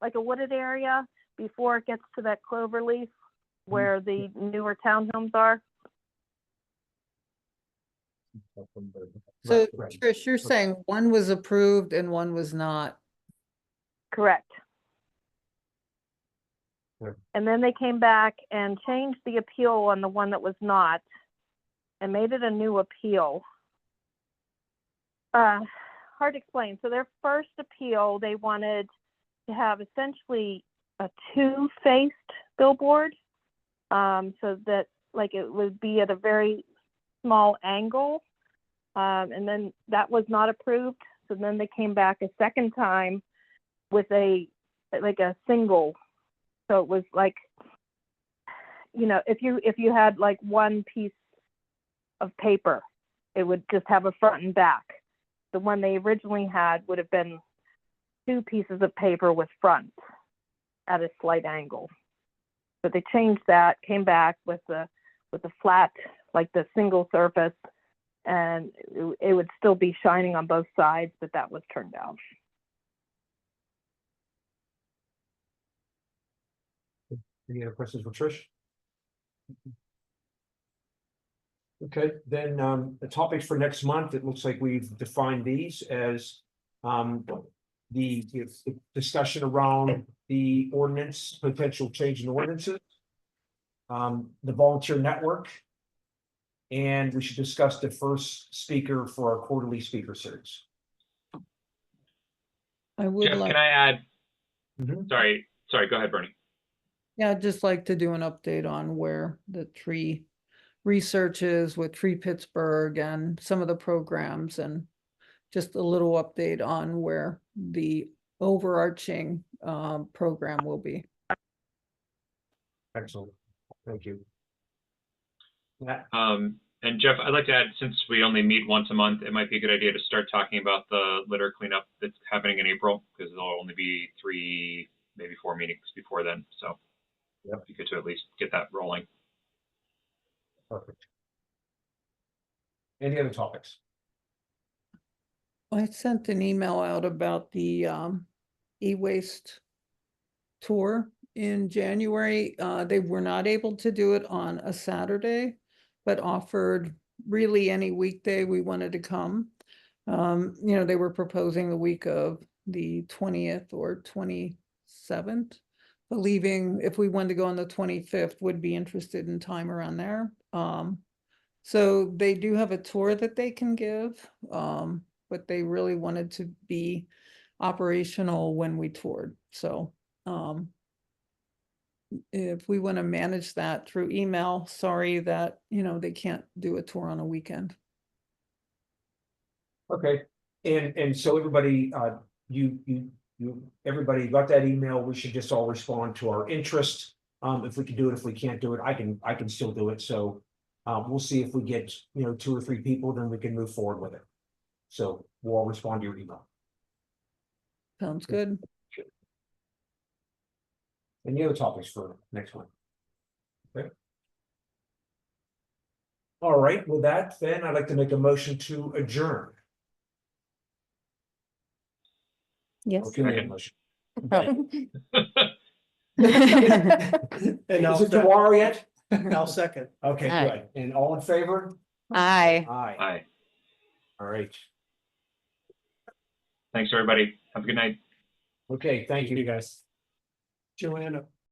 like a wooded area before it gets to that clover leaf where the newer townhomes are. So Right. Trish, you're saying one was approved and one was not. Correct. Right. And then they came back and changed the appeal on the one that was not and made it a new appeal. Hard to explain. So their first appeal, they wanted to have essentially a two-faced billboard, so that like it would be at a very small angle. And then that was not approved. So then they came back a second time with a single. So it was like, you know, if you had like one piece of paper, it would just have a front and back. The one they originally had would have been two pieces of paper with fronts at a slight angle. But they changed that, came back with the flat, like the single surface, and it would still be shining on both sides, but that was turned down. Any other questions for Trish? Okay, then the topics for next month, it looks like we've defined these as the discussion around the ordinance, potential change in ordinances. The volunteer network. And we should discuss the first speaker for our quarterly speaker series. I would Jeff, like, can I add? Mhm. Sorry, go ahead, Bernie. yeah, I'd just like to do an update on where the tree research is with Tree Pittsburgh and some of the programs, and just a little update on where the overarching program will be. Excellent, thank you. Yeah, And Jeff, I'd like to add, since we only meet once a month, it might be a good idea to start talking about the litter cleanup that's happening in April, because there'll only be 3, maybe 4 meetings before then. So Yep. you get to at least get that rolling. perfect. Any other topics? I sent an email out about the e-waste tour in January. They were not able to do it on a Saturday, but offered really any weekday we wanted to come. You know, they were proposing the week of the 20th or 27th, believing if we wanted to go on the 25th, would be interested in time around there. So they do have a tour that they can give, but they really wanted to be operational when we toured. So if we want to manage that through email, sorry that, you know, they can't do a tour on a weekend. Okay, and so everybody, everybody got that email, we should just all respond to our interest. If we can do it, if we can't do it, I can still do it, so. We'll see if we get, 2 or 3 people, then we can move forward with it. So we'll all respond to your email. Sounds good. Any other topics for next one? Okay. All right, with that, then I'd like to make a motion to adjourn. Yes. Okay, we have a motion. And Is it tomorrow yet? I'll second. Okay, Aye. good. And all in favor? Aye. Aye. Aye. All right. Thanks, everybody. Have a good night. Okay, thank you. guys. Joanna.